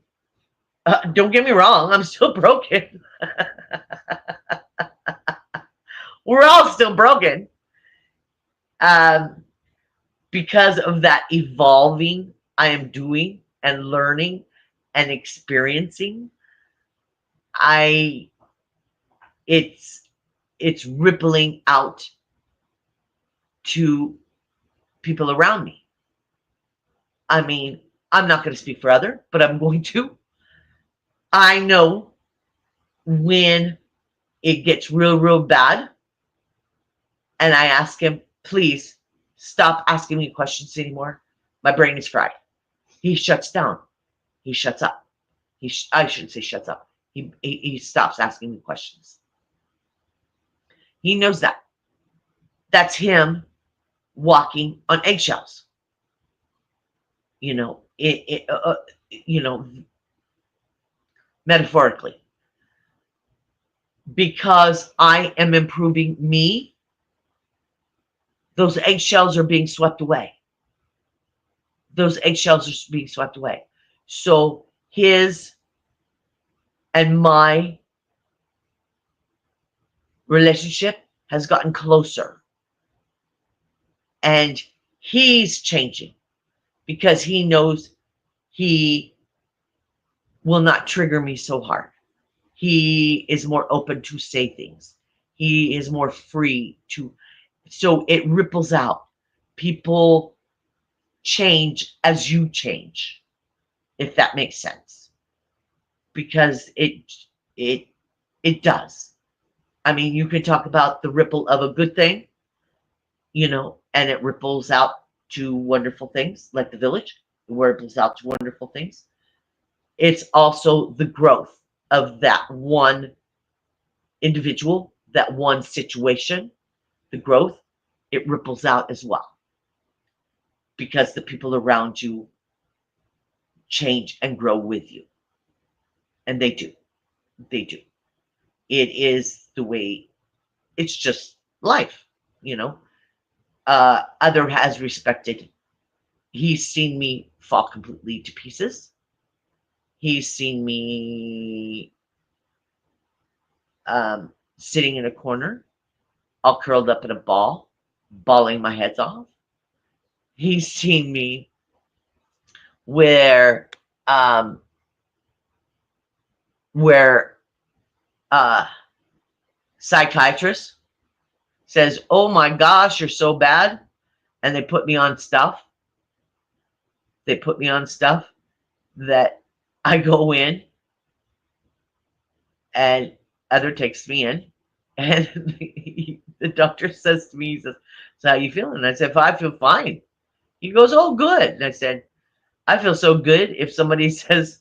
Don't get me wrong, I'm still broken. We're all still broken. Because of that evolving I am doing and learning and experiencing, it's rippling out to people around me. I mean, I'm not going to speak for other, but I'm going to. I know when it gets real, real bad, and I ask him, please stop asking me questions anymore. My brain is fried. He shuts down. He shuts up. I shouldn't say shuts up. He stops asking me questions. He knows that. That's him walking on eggshells. You know, metaphorically. Because I am improving me, those eggshells are being swept away. Those eggshells are being swept away. So his and my relationship has gotten closer. And he's changing because he knows he will not trigger me so hard. He is more open to say things. He is more free to, so it ripples out. People change as you change, if that makes sense. Because it does. I mean, you can talk about the ripple of a good thing, and it ripples out to wonderful things like the village. It ripples out to wonderful things. It's also the growth of that one individual, that one situation, the growth, it ripples out as well. Because the people around you change and grow with you. And they do. They do. It is the way, it's just life, Other has respected. He's seen me fall completely to pieces. He's seen me sitting in a corner, all curled up in a ball, bawling my heads off. He's seen me where psychiatrist says, oh my gosh, you're so bad. And they put me on stuff. They put me on stuff that I go in and other takes me in. And the doctor says to me, he says, so how you feeling? And I said, I feel fine. He goes, oh, good. And I said, I feel so good. If somebody says,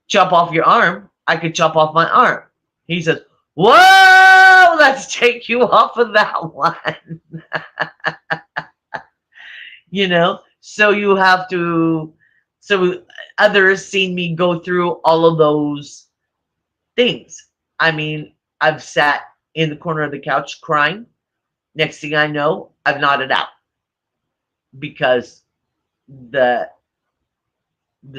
chop off your arm, I could chop off my arm. He says, whoa, let's take you off of that one. So you have to, so others seen me go through all of those things. I mean, I've sat in the corner of the couch crying. Next thing I know, I've nodded out because the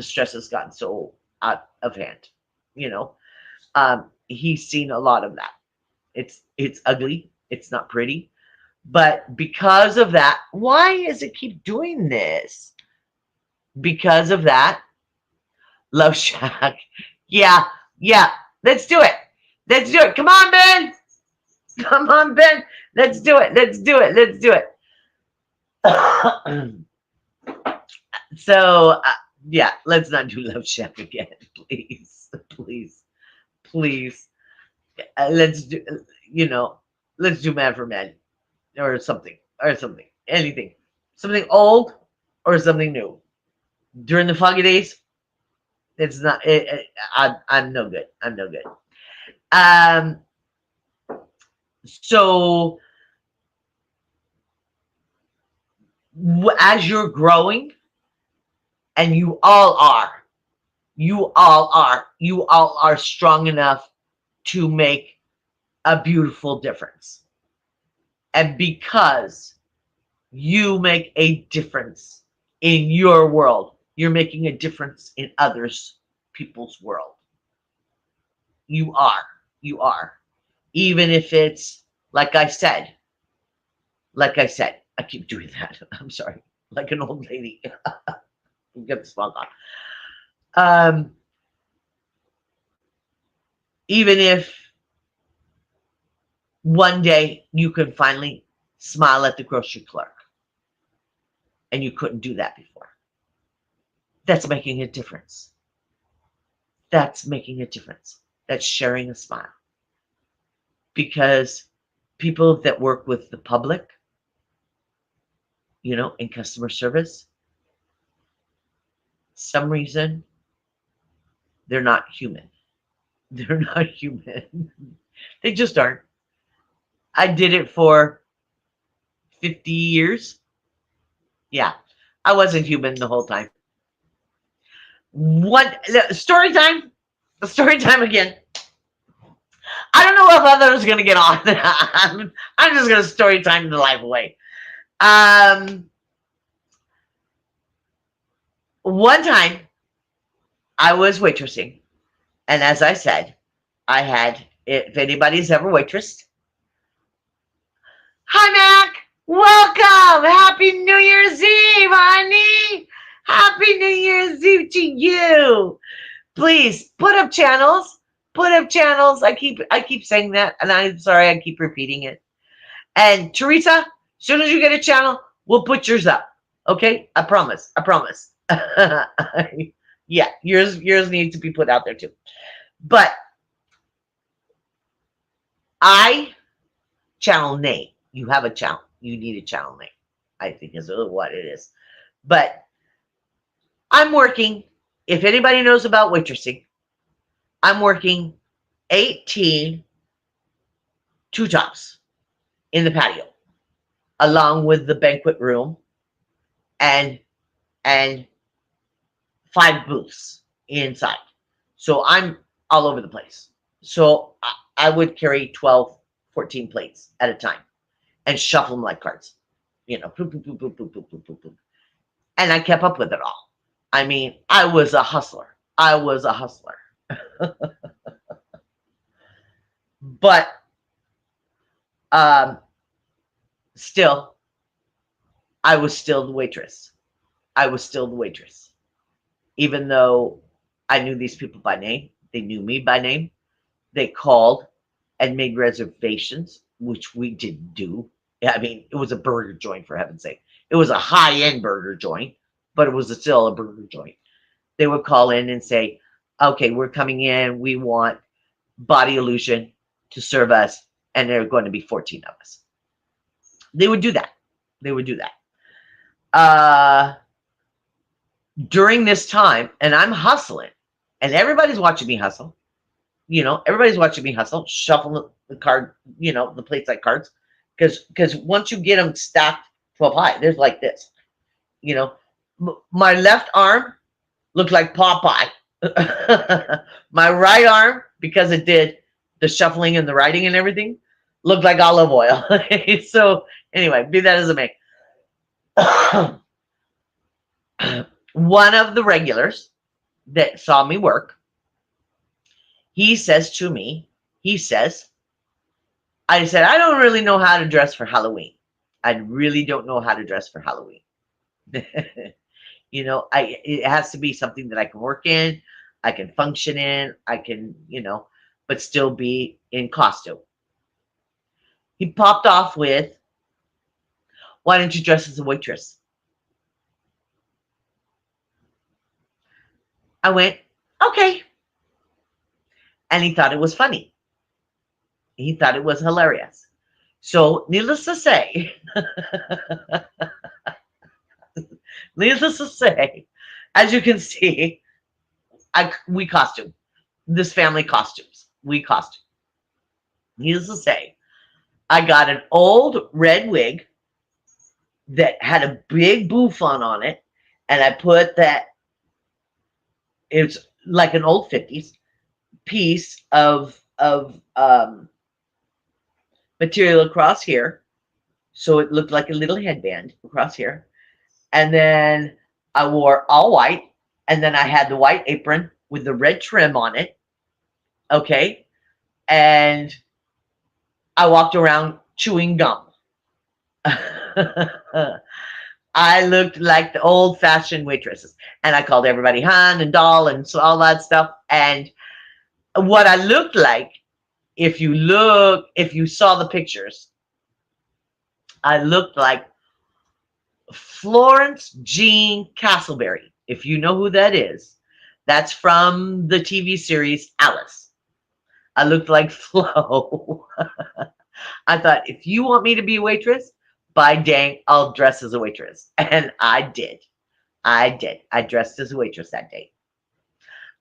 stress has gotten so out of hand. He's seen a lot of that. It's ugly. It's not pretty. But because of that, why does it keep doing this? Because of that, Love Shack. Yeah. Let's do it. Let's do it. Come on, Ben. Come on, Ben. Let's do it. Let's do it. Let's do it. So yeah, let's not do Love Shack again, please, please, please. Let's do, you know, let's do Man for Men or something, anything, something old or something new. During the foggy days, it's not. I'm no good. I'm no good. Um. So as you're growing, and you all are strong enough to make a beautiful difference. And because you make a difference in your world, you're making a difference in others people's world. You are. You are. Even if it's like I said, I keep doing that. I'm sorry. Like an old lady. Get the smog on. Um, even if one day you can finally smile at the grocery clerk and you couldn't do that before. That's making a difference. That's making a difference. That's sharing a smile. Because people that work with the public, in customer service, some reason they're not human. They're not human. They just aren't. I did it for 50 years. Yeah, I wasn't human the whole time. What story time? Story time again. I don't know if others are gonna get on. I'm just gonna story time the life away. One time I was waitressing, and as I said, I had. If anybody's ever waitressed, hi Mac, welcome. Happy New Year's Eve, honey. Happy New Year's Eve to you. Please put up channels. Put up channels. I keep saying that, and I'm sorry I keep repeating it. And Teresa, as soon as you get a channel, we'll put yours up. Okay? I promise. I promise. Yeah, yours needs to be put out there too. But I channel name. You have a channel. You need a channel name. I think is what it is. But I'm working. If anybody knows about waitressing, I'm working 18 two tops in the patio, along with the banquet room and and 5 booths inside. So I'm all over the place. So I would carry 12, 14 plates at a time and shuffle them like cards. Poop, poop, poop, poop, poop, poop, poop, poop, poop. And I kept up with it all. I mean, I was a hustler. I was a hustler. But um, still, I was still the waitress. I was still the waitress. Even though I knew these people by name, they knew me by name. They called and made reservations, which we didn't do. I mean, it was a burger joint, for heaven's sake. It was a high-end burger joint, but it was still a burger joint. They would call in and say, okay, we're coming in. We want Body Illusion to serve us, and there are going to be 14 of us. They would do that. They would do that. During this time, and I'm hustling, and everybody's watching me hustle. Everybody's watching me hustle, shuffle the card, the plates like cards, because once you get them stacked 12 high, there's like this. My left arm looked like Popeye. My right arm, because it did the shuffling and the writing and everything, looked like olive oil. So anyway, be that as it may. One of the regulars that saw me work, he says to me, I said, I don't really know how to dress for Halloween. I really don't know how to dress for Halloween. It has to be something that I can work in, I can function in, I can, but still be in costume. He popped off with, why don't you dress as a waitress? I went, okay. And he thought it was funny. He thought it was hilarious. So, needless to say, needless to say, as you can see, we costume. This family costumes. We costume. Needless to say, I got an old red wig that had a big bouffant on it, and I put that. It's like an old 50s piece of material across here, so it looked like a little headband across here. And then I wore all white, and then I had the white apron with the red trim on it. Okay, and I walked around chewing gum. I looked like the old-fashioned waitresses, and I called everybody Han and doll and so all that stuff. And what I looked like, if you saw the pictures, I looked like Florence Jean Castleberry. If you know who that is, that's from the TV series Alice. I looked like Flo. I thought, if you want me to be a waitress, by dang, I'll dress as a waitress. And I did. I did. I dressed as a waitress that day.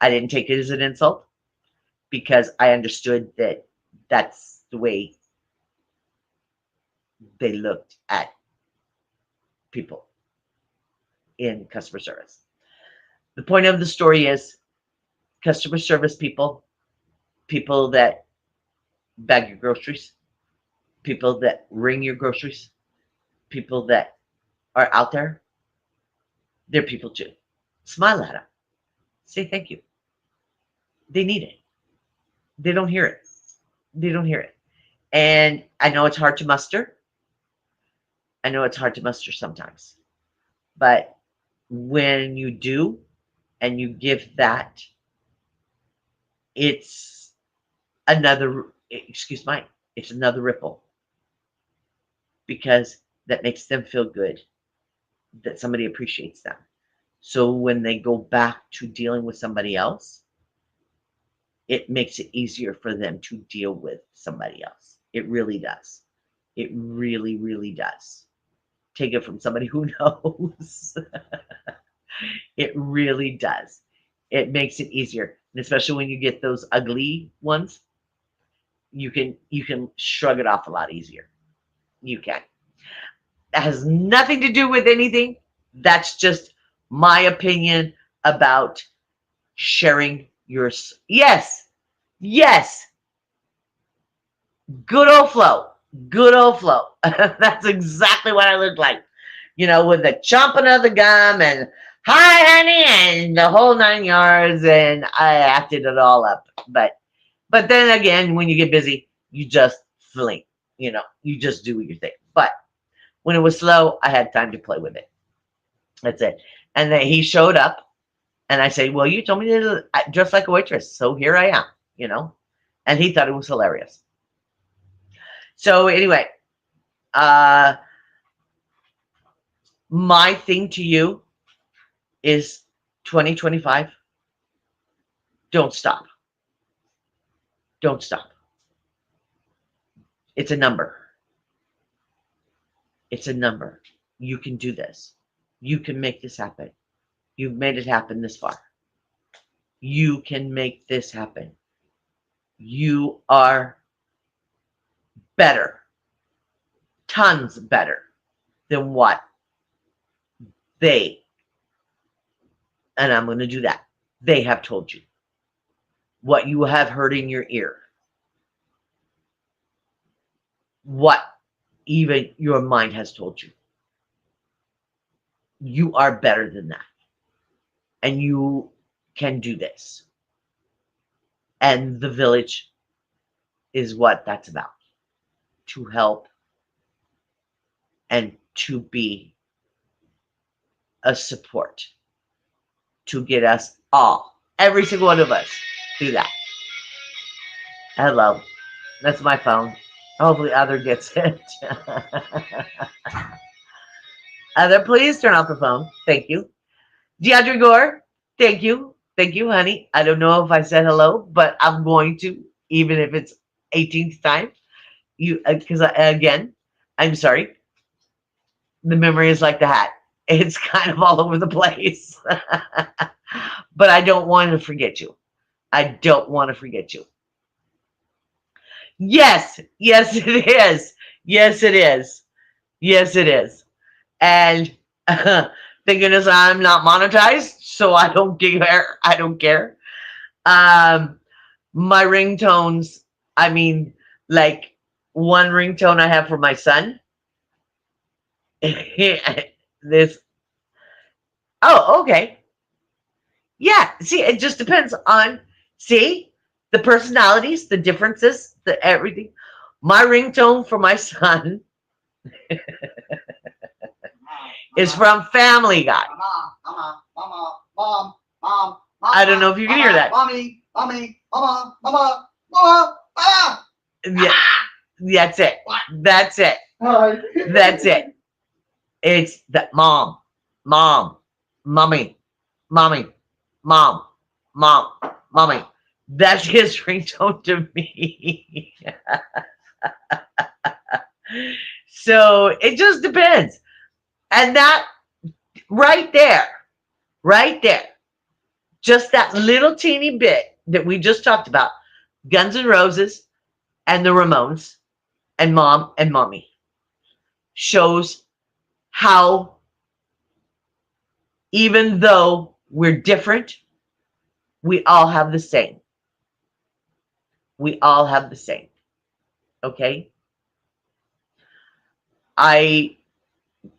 I didn't take it as an insult because I understood that that's the way they looked at people in customer service. The point of the story is customer service people, people that bag your groceries, people that ring your groceries, people that are out there, they're people too. Smile at them. Say thank you. They need it. They don't hear it. They don't hear it. And I know it's hard to muster. I know it's hard to muster sometimes. But when you do and you give that, it's another, it's another ripple. Because that makes them feel good that somebody appreciates them. So when they go back to dealing with somebody else, it makes it easier for them to deal with somebody else. It really does. It really, really does. Take it from somebody who knows. It really does. It makes it easier. And especially when you get those ugly ones, you can shrug it off a lot easier. You can. That has nothing to do with anything. That's just my opinion about sharing your. Yes. Good old Flo. Good old Flo. That's exactly what I look like. With the chomping of the gum and hi, honey, and the whole 9 yards. And I acted it all up. But then again, when you get busy, you just fling. You just do your thing. But when it was slow, I had time to play with it. That's it. And then he showed up, and I said, well, you told me to dress like a waitress, so here I am, And he thought it was hilarious. So anyway, my thing to you is 2025. Don't stop. Don't stop. It's a number. It's a number. You can do this. You can make this happen. You've made it happen this far. You can make this happen. You are better, tons better than what they, and I'm going to do that, they have told you. What you have heard in your ear. What even your mind has told you. You are better than that. And you can do this. And the village is what that's about. To help and to be a support. To get us all, every single one of us, through that. Hello. That's my phone. Hopefully Other gets it. Other, please turn off the phone. Thank you. DeAndre Gore, thank you Thank you, honey. I don't know if I said hello, but I'm going to, even if it's 18th time. You, because again, I'm sorry. The memory is like the hat. It's kind of all over the place. But I don't want to forget you. I don't want to forget you. Yes, yes, it is. Yes, it is. Yes, it is. And thank goodness I'm not monetized, so I don't care. I don't care. Um, my ringtones, I mean, like one ringtone I have for my son. This, oh, okay. Yeah, see, it just depends on, see, the personalities, the differences, the everything. My ringtone for my son is from Family Guy. Mom, mom, I don't know if you can hear that. mommy, mommy, mama, mama, mama, ah. Yeah, that's it. That's it. Hi. That's it. It's that mom, mom, mommy, mommy, mom, mom, mommy. That's his ringtone to me. So it just depends. And that right there, right there, just that little teeny bit that we just talked about, Guns N' Roses and the Ramones and Mom and Mommy, shows how even though we're different, we all have the same. We all have the same. Okay? I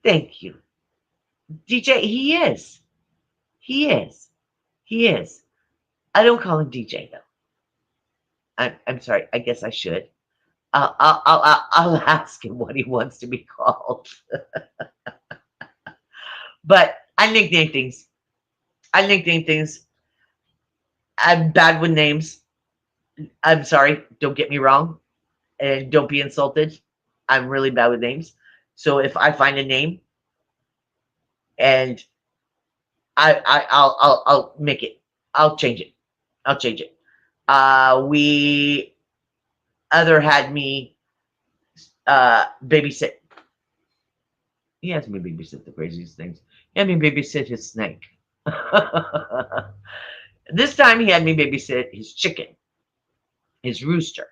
thank you. DJ, he is. He is. He is. I don't call him DJ though. I'm sorry. I guess I should. I'll ask him what he wants to be called. But I nickname things. I nickname things. I'm bad with names. I'm sorry. Don't get me wrong. And don't be insulted. I'm really bad with names. So if I find a name and I'll make it. I'll change it. I'll change it. We other had me babysit. He has me babysit the craziest things. He had me babysit his snake. This time he had me babysit his chicken, his rooster.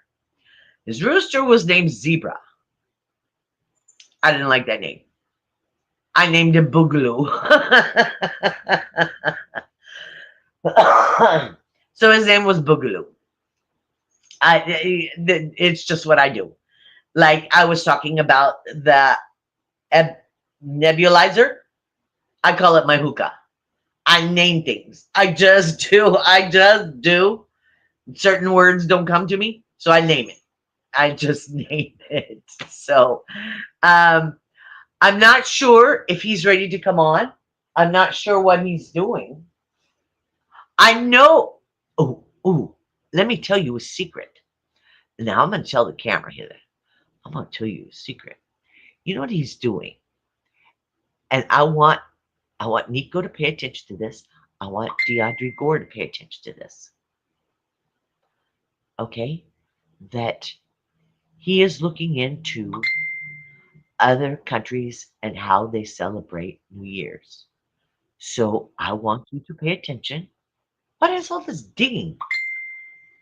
His rooster was named Zebra. I didn't like that name. I named him Boogaloo. So his name was Boogaloo. It's just what I do. Like I was talking about the nebulizer. I call it my hookah. I name things. I just do. I just do. Certain words don't come to me, so I name it. I just name it. So I'm not sure if he's ready to come on. I'm not sure what he's doing. I know. Oh, let me tell you a secret. Now I'm going to tell the camera here. I'm going to tell you a secret. You know what he's doing? And I want Nico to pay attention to this. I want DeAndre Gore to pay attention to this. Okay? That he is looking into other countries and how they celebrate New Year's. So I want you to pay attention. What is all this dinging?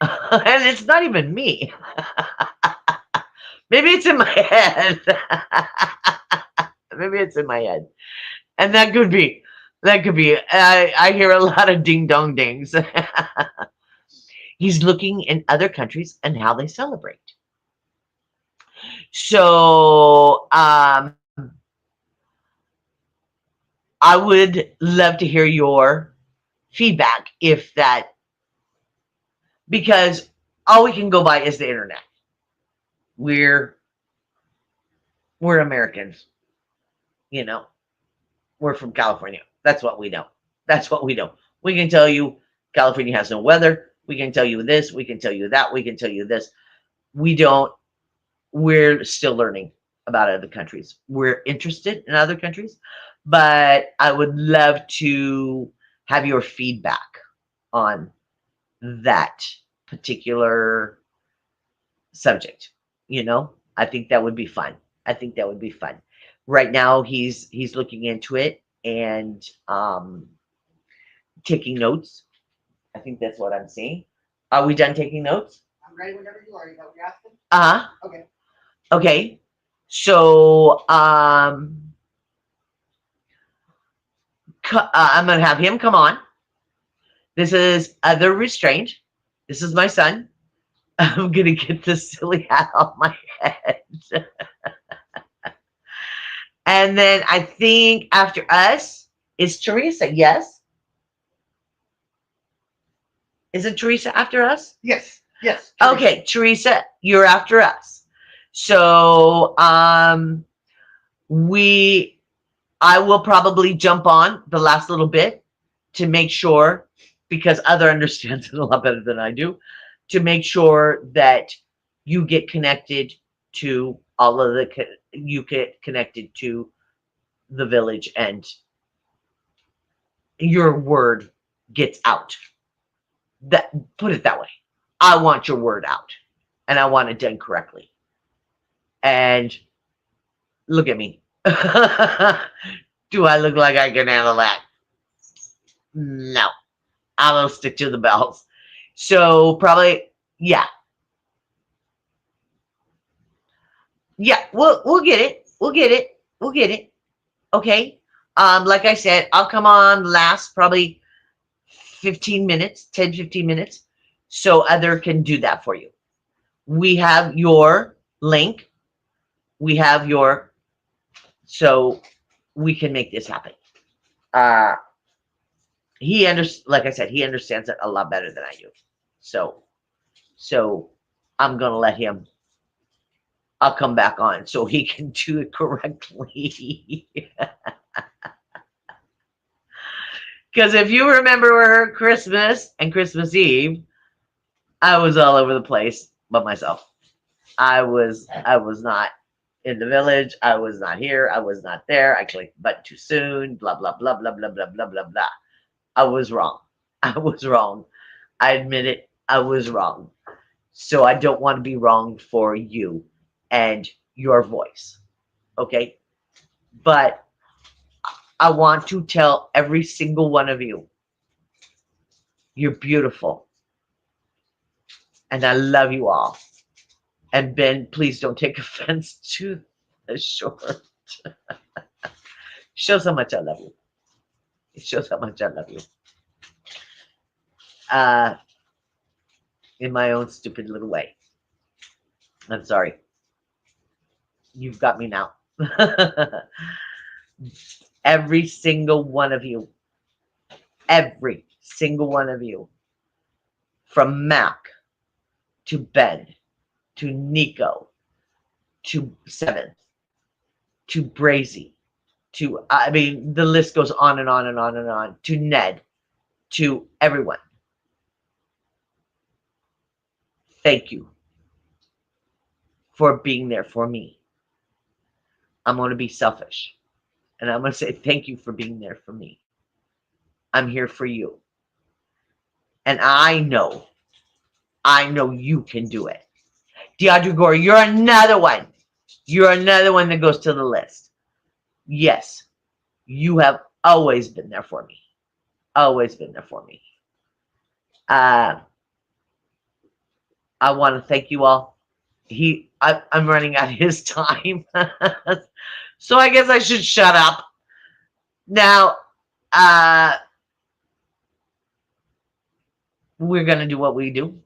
And it's not even me. Maybe it's in my head. Maybe it's in my head. And that could be. That could be. I hear a lot of ding dong dings. He's looking in other countries and how they celebrate. So I would love to hear your feedback if that, because all we can go by is the internet. We're Americans, you know. We're from California. That's what we know. That's what we know. We can tell you California has no weather. We can tell you this. We can tell you that. We can tell you this. We don't. We're still learning about other countries. We're interested in other countries, but I would love to have your feedback. on that particular subject. You know, I think that would be fun. I think that would be fun. Right now, he's looking into it and taking notes. I think that's what I'm seeing. Are we done taking notes? I'm ready whenever you are. Is that what you're asking? Uh-huh. Okay. Okay. So I'm gonna have him come on. This is other restraint. This is my son. I'm gonna get this silly hat off my head. And then I think after us is Teresa. Yes. Is it Teresa after us? Yes. Yes. Teresa. Okay, Teresa, you're after us. So I will probably jump on the last little bit to make sure, because Other understands it a lot better than I do, to make sure that you get connected to all of you get connected to the village and your word gets out. That, put it that way. I want your word out, and I want it done correctly. And look at me. Do I look like I can handle that? No. I will stick to the bells. So probably, yeah. Yeah, we'll get it. We'll get it. We'll get it. Okay. Like I said, I'll come on last probably 15 minutes, 10, 15 minutes. So Other can do that for you. We have your link. We have your, so we can make this happen. Like I said, he understands it a lot better than I do. So I'm gonna let him. I'll come back on so he can do it correctly. Because if you remember Christmas and Christmas Eve, I was all over the place by myself. I was not in the village. I was not here. I was not there. I clicked the button too soon. Blah blah blah blah blah blah blah blah blah. I was wrong. I was wrong. I admit it. I was wrong. So I don't want to be wrong for you and your voice. Okay? But I want to tell every single one of you, you're beautiful. And I love you all. And Ben, please don't take offense to the short. Shows how much I love you. It shows how much I love you. In my own stupid little way. I'm sorry. You've got me now. Every single one of you. Every single one of you. From Mac to Ben to Nico to Seventh to Brazy to, I mean, the list goes on and on and on and on, to Ned, to everyone. Thank you for being there for me. I'm going to be selfish. And I'm going to say thank you for being there for me. I'm here for you. And I know you can do it. Deidre Gore, you're another one. You're another one that goes to the list. Yes, you have always been there for me. Always been there for me. I want to thank you all. I'm running out of his time. So I guess I should shut up. Now, we're going to do what we do.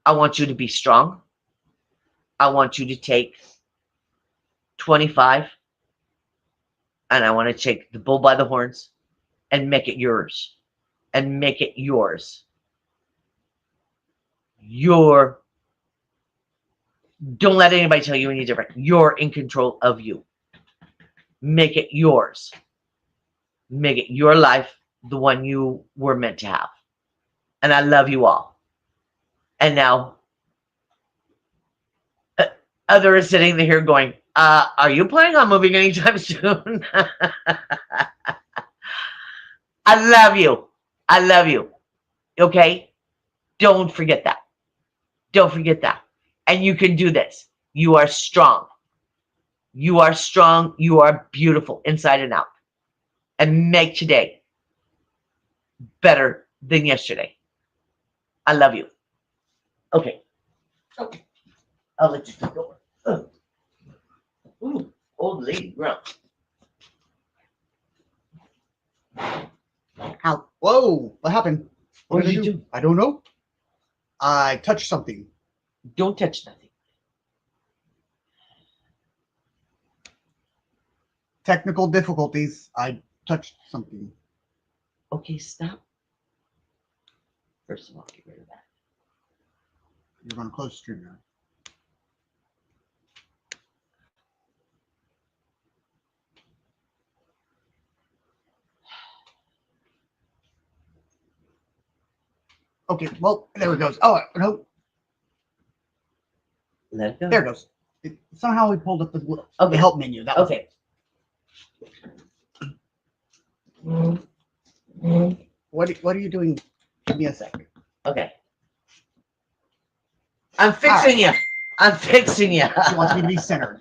I want you to be strong. I want you to take 25 and I want to take the bull by the horns and make it yours. And make it yours. Don't let anybody tell you any different. You're in control of you. Make it yours. Make it your life, the one you were meant to have. And I love you all. And now, Other is sitting here going, are you planning on moving anytime soon? I love you. I love you. Okay? Don't forget that. Don't forget that. And you can do this. You are strong. You are strong. You are beautiful inside and out. And make today better than yesterday. I love you. Okay. Okay. I'll let you take over. Ooh, old lady grump. How? Whoa! What happened? What did did I you do? I don't know. I touched something. Don't touch nothing. Technical difficulties. I touched something. Okay, stop. First of all, get rid of that. You're going to close the stream now. Okay, well, there it goes. Oh, no, Let it go. there it goes. Somehow we pulled up the Okay. help menu. That was Okay. What are you doing? Give me a sec. Okay. I'm fixing you. I'm fixing you. She wants me to be centered.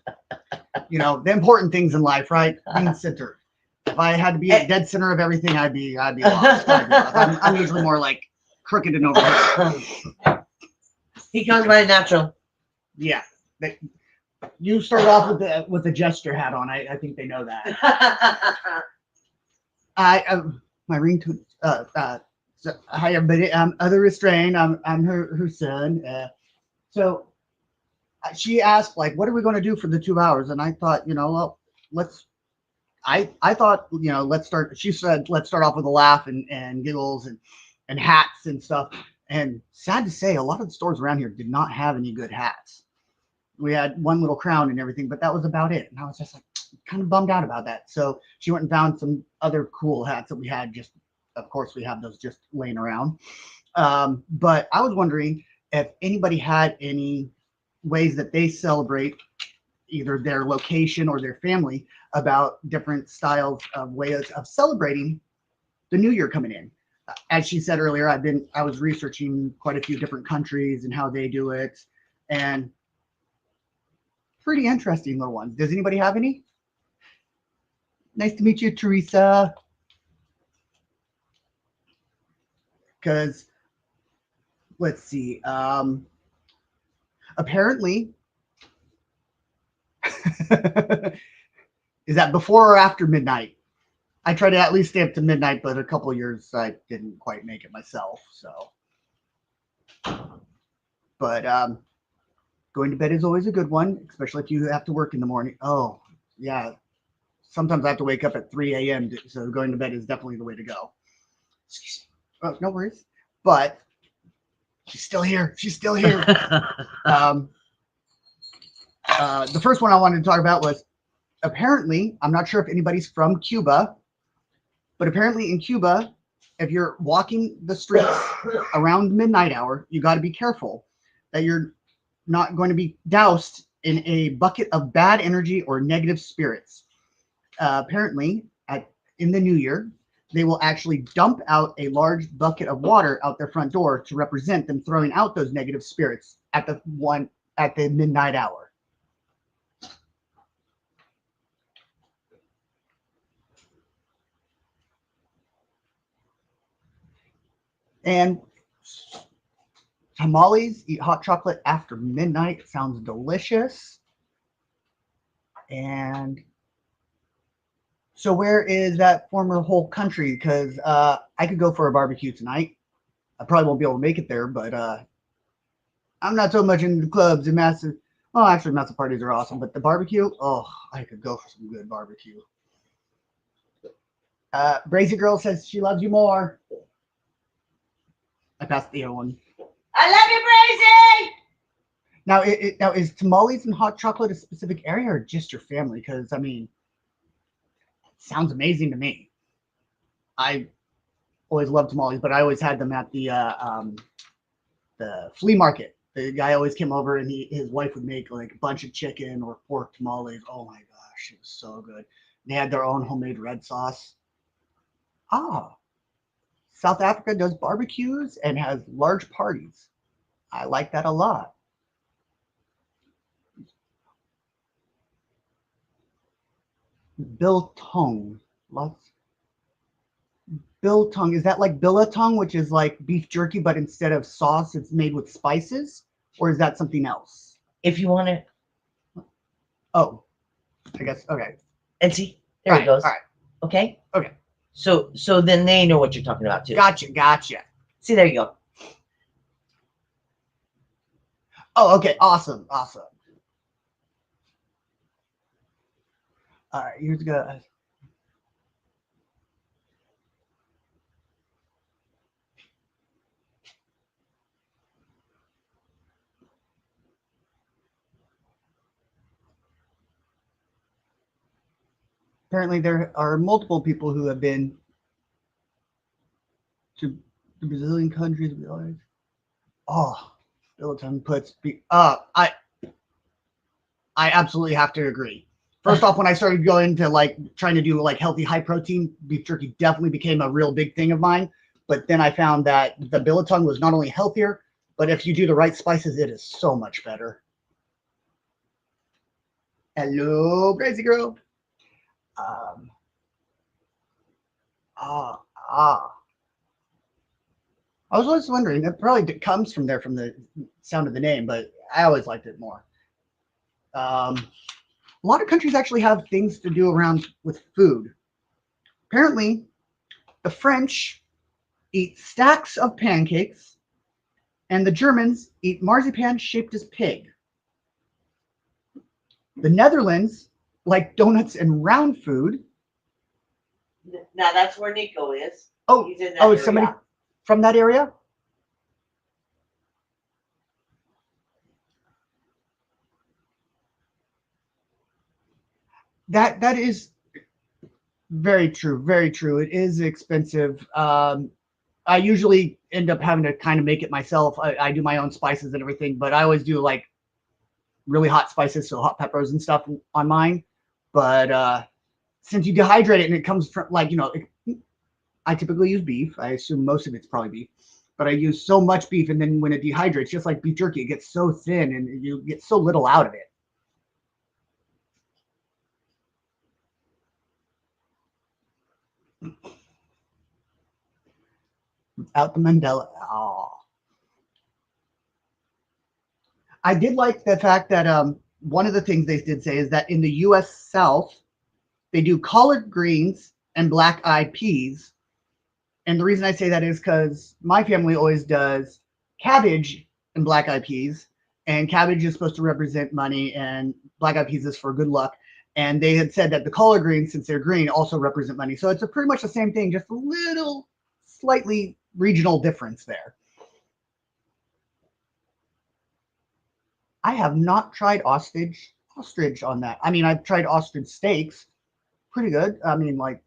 You know, the important things in life, right? Being centered. If I had to be at dead center of everything, I'd be lost. I'm usually more like crooked and over here. He comes by natural. Yeah. You started off with the gesture hat on. I think they know that. My ringtone. So, hi everybody. I'm Other Restrained. I'm her son. So she asked, like, what are we going to do for the 2 hours? And I thought, well, let's. I thought, let's start. She said, let's start off with a laugh and giggles and hats and stuff. And sad to say, a lot of the stores around here did not have any good hats. We had one little crown and everything, but that was about it. And I was just like kind of bummed out about that. So she went and found some other cool hats that we had. Just, of course, we have those just laying around. But I was wondering if anybody had any ways that they celebrate either their location or their family about different styles of ways of celebrating the new year coming in. As she said earlier, I was researching quite a few different countries and how they do it, and pretty interesting little ones. Does anybody have any? Nice to meet you, Teresa. Because let's see. Apparently, is that before or after midnight? I try to at least stay up to midnight, but a couple years I didn't quite make it myself. So, but going to bed is always a good one, especially if you have to work in the morning. Oh, yeah. Sometimes I have to wake up at 3 a.m. So going to bed is definitely the way to go. Oh, no worries. But she's still here. She's still here. The first one I wanted to talk about was apparently, I'm not sure if anybody's from Cuba, but apparently in Cuba, if you're walking the streets around midnight hour, you got to be careful that you're not going to be doused in a bucket of bad energy or negative spirits. Apparently, in the new year, they will actually dump out a large bucket of water out their front door to represent them throwing out those negative spirits at the midnight hour. And tamales, eat hot chocolate after midnight. It sounds delicious. And so where is that former whole country? Because I could go for a barbecue tonight. I probably won't be able to make it there, but I'm not so much into the clubs and massive. Well, actually, massive parties are awesome, but the barbecue, oh, I could go for some good barbecue. Brazy Girl says she loves you more. I passed the other one. I love you, Brazy. Now, is tamales and hot chocolate a specific area or just your family? Because I mean, it sounds amazing to me. I always loved tamales, but I always had them at the flea market. The guy always came over and his wife would make like a bunch of chicken or pork tamales. Oh my gosh, it was so good. They had their own homemade red sauce. Ah, South Africa does barbecues and has large parties. I like that a lot. Biltong. Lots. Biltong. Is that like biltong, which is like beef jerky, but instead of sauce, it's made with spices? Or is that something else? If you want to, Oh, I guess. Okay. and see, there Right, it goes. all right. Okay. Okay. So then they know what you're talking about too. Gotcha. See, there you go. Oh, okay. Awesome. All right. Here's go. Apparently, there are multiple people who have been to the Brazilian countries. Oh, Biltong puts. I absolutely have to agree. First off, when I started going to like trying to do like healthy, high protein, beef jerky definitely became a real big thing of mine. But then I found that the biltong was not only healthier, but if you do the right spices, it is so much better. Hello, crazy girl. Um, ah, ah. I was always wondering. It probably comes from there from the sound of the name, but I always liked it more. A lot of countries actually have things to do around with food. Apparently, the French eat stacks of pancakes, and the Germans eat marzipan shaped as pig. The Netherlands like donuts and round food. Now that's where Nico is. Oh, He's in that is area. somebody from that area? That is very true. Very true. It is expensive. I usually end up having to kind of make it myself. I do my own spices and everything, but I always do like really hot spices, so hot peppers and stuff on mine. But since you dehydrate it and it comes from like I typically use beef. I assume most of it's probably beef, but I use so much beef, and then when it dehydrates, just like beef jerky, it gets so thin and you get so little out of it. Out the Mandela. Oh. I did like the fact that one of the things they did say is that in the U.S. South, they do collard greens and black eyed peas. And the reason I say that is because my family always does cabbage and black eyed peas. And cabbage is supposed to represent money, and black eyed peas is for good luck. And they had said that the collard greens, since they're green, also represent money. So it's pretty much the same thing, just a little slightly regional difference there. I have not tried ostrich on that. I mean, I've tried ostrich steaks, pretty good. I mean, like,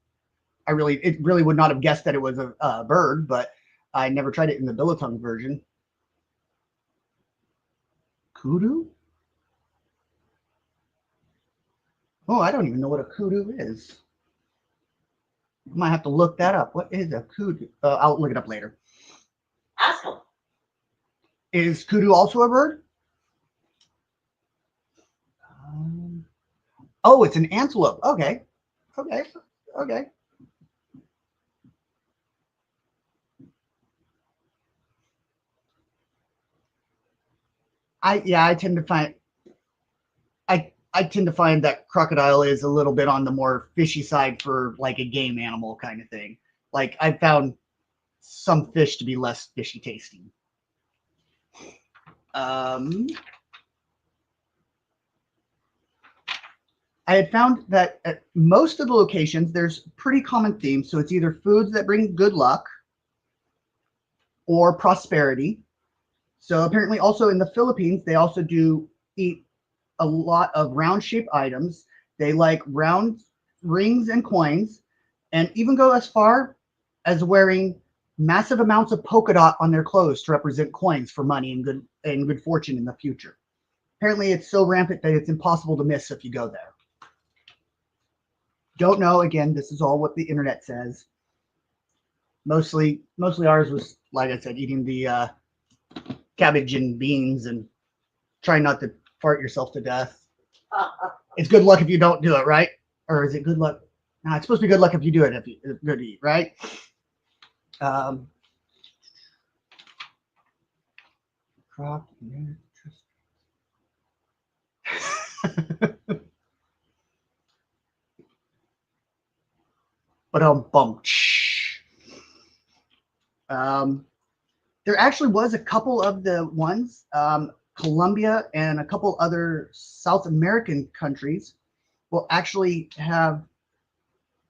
it really would not have guessed that it was a bird, but I never tried it in the biltong version. Kudu? Oh, I don't even know what a kudu is. I might have to look that up. What is a kudu? I'll look it up later. Ask him. Is kudu also a bird? Oh, it's an antelope. Okay. I tend to find I tend to find that crocodile is a little bit on the more fishy side for like a game animal kind of thing. Like I found some fish to be less fishy tasting. I had found that at most of the locations there's pretty common themes. So it's either foods that bring good luck or prosperity. So apparently also in the Philippines, they also do eat a lot of round shaped items. They like round rings and coins, and even go as far as wearing massive amounts of polka dot on their clothes to represent coins for money and good fortune in the future. Apparently it's so rampant that it's impossible to miss if you go there. Don't know. Again, this is all what the internet says. Mostly ours was, like I said, eating the cabbage and beans and trying not to fart yourself to death. It's good luck if you don't do it, right? Or is it good luck? No, it's supposed to be good luck if you do it. If it's good to eat, right? Um, Croc, but bum. Um, there actually was a couple of the ones, Colombia and a couple other South American countries will actually have,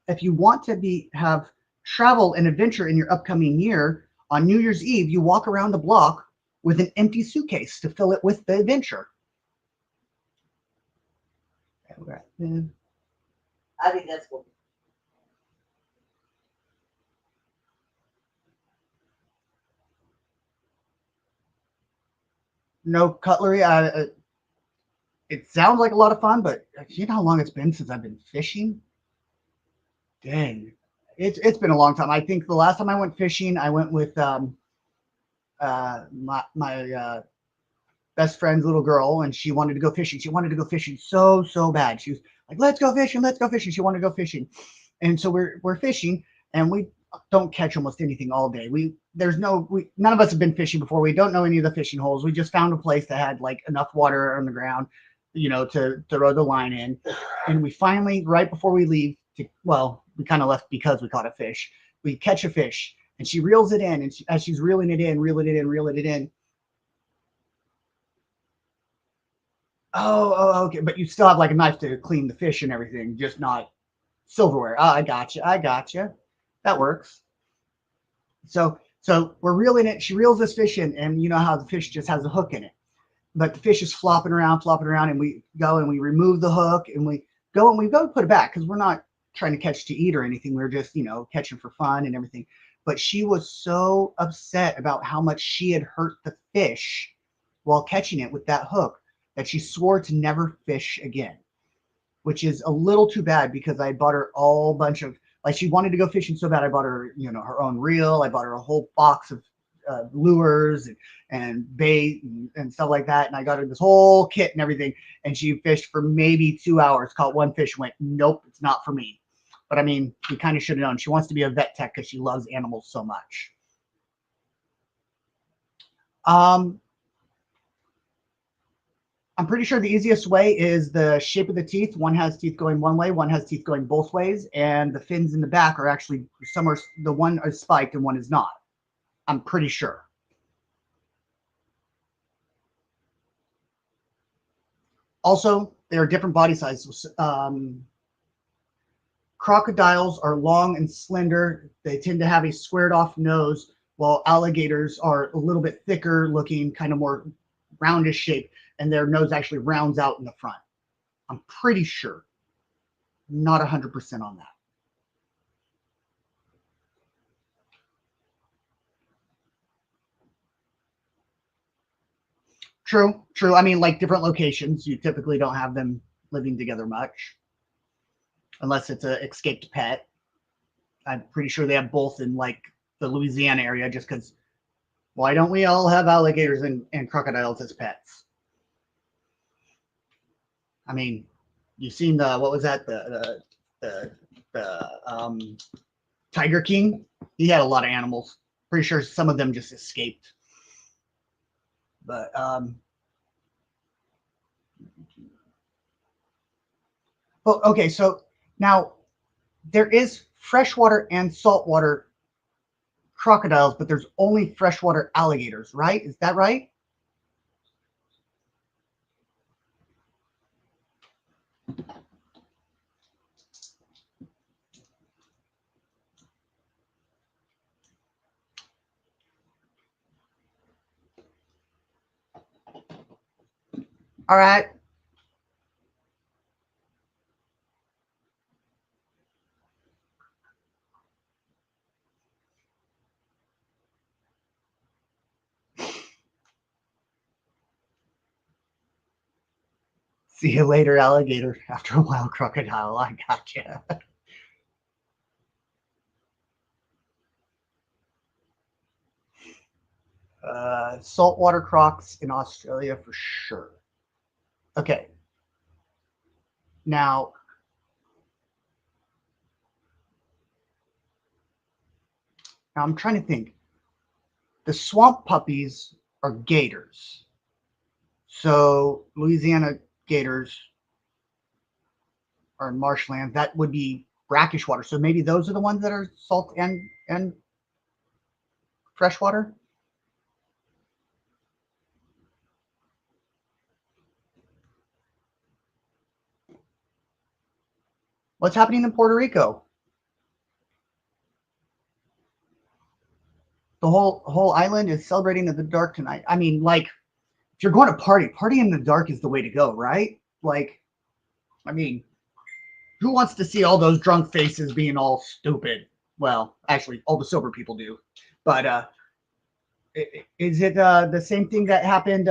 if you want to have travel and adventure in your upcoming year, on New Year's Eve, you walk around the block with an empty suitcase to fill it with the adventure. I think that's cool. No cutlery. It sounds like a lot of fun, but you know how long it's been since I've been fishing? Dang. It's been a long time. I think the last time I went fishing, I went with my best friend's little girl, and she wanted to go fishing. She wanted to go fishing so bad. She was like, "Let's go fishing, let's go fishing." She wanted to go fishing, and so we're fishing, and we don't catch almost anything all day. None of us have been fishing before. We don't know any of the fishing holes. We just found a place that had like enough water on the ground, to throw the line in, and we finally, right before we leave, we kind of left because we caught a fish. We catch a fish, and she reels it in, and as she's reeling it in, reeling it in. Oh, okay. But you still have like a knife to clean the fish and everything, just not silverware. Oh, I gotcha. I gotcha. That works. So we're reeling it. She reels this fish in, and you know how the fish just has a hook in it. But the fish is flopping around, and we go and we remove the hook, and we go to put it back because we're not trying to catch to eat or anything. We're just, catching for fun and everything. But she was so upset about how much she had hurt the fish while catching it with that hook that she swore to never fish again, which is a little too bad because I bought her all bunch of, like, she wanted to go fishing so bad. I bought her, her own reel. I bought her a whole box of lures and bait and stuff like that. And I got her this whole kit and everything. And she fished for maybe 2 hours, caught one fish, went, nope, it's not for me. But I mean, you kind of should have known. She wants to be a vet tech because she loves animals so much. I'm pretty sure the easiest way is the shape of the teeth. One has teeth going one way, one has teeth going both ways, and the fins in the back are actually somewhere. The one is spiked and one is not. I'm pretty sure. Also, there are different body sizes. Crocodiles are long and slender. They tend to have a squared off nose, while alligators are a little bit thicker looking, kind of more roundish shape, and their nose actually rounds out in the front. I'm pretty sure. Not 100% on that. True. I mean, like different locations, you typically don't have them living together much, unless it's an escaped pet. I'm pretty sure they have both in like the Louisiana area, just because. Why don't we all have alligators and crocodiles as pets? I mean, you've seen what was that? The Tiger King. He had a lot of animals. Pretty sure some of them just escaped. But okay, so now there is freshwater and saltwater crocodiles, but there's only freshwater alligators, right? Is that right? All right. See you later, alligator. After a while, crocodile. I gotcha. Saltwater crocs in Australia for sure. Okay. Now, I'm trying to think. The swamp puppies are gators. So Louisiana gators are in marshland. That would be brackish water. So maybe those are the ones that are salt and freshwater. What's happening in Puerto Rico? The whole island is celebrating in the dark tonight. I mean, like, if you're going to party in the dark is the way to go, right? Like, I mean, who wants to see all those drunk faces being all stupid? Well, actually, all the sober people do. But is it the same thing that happened?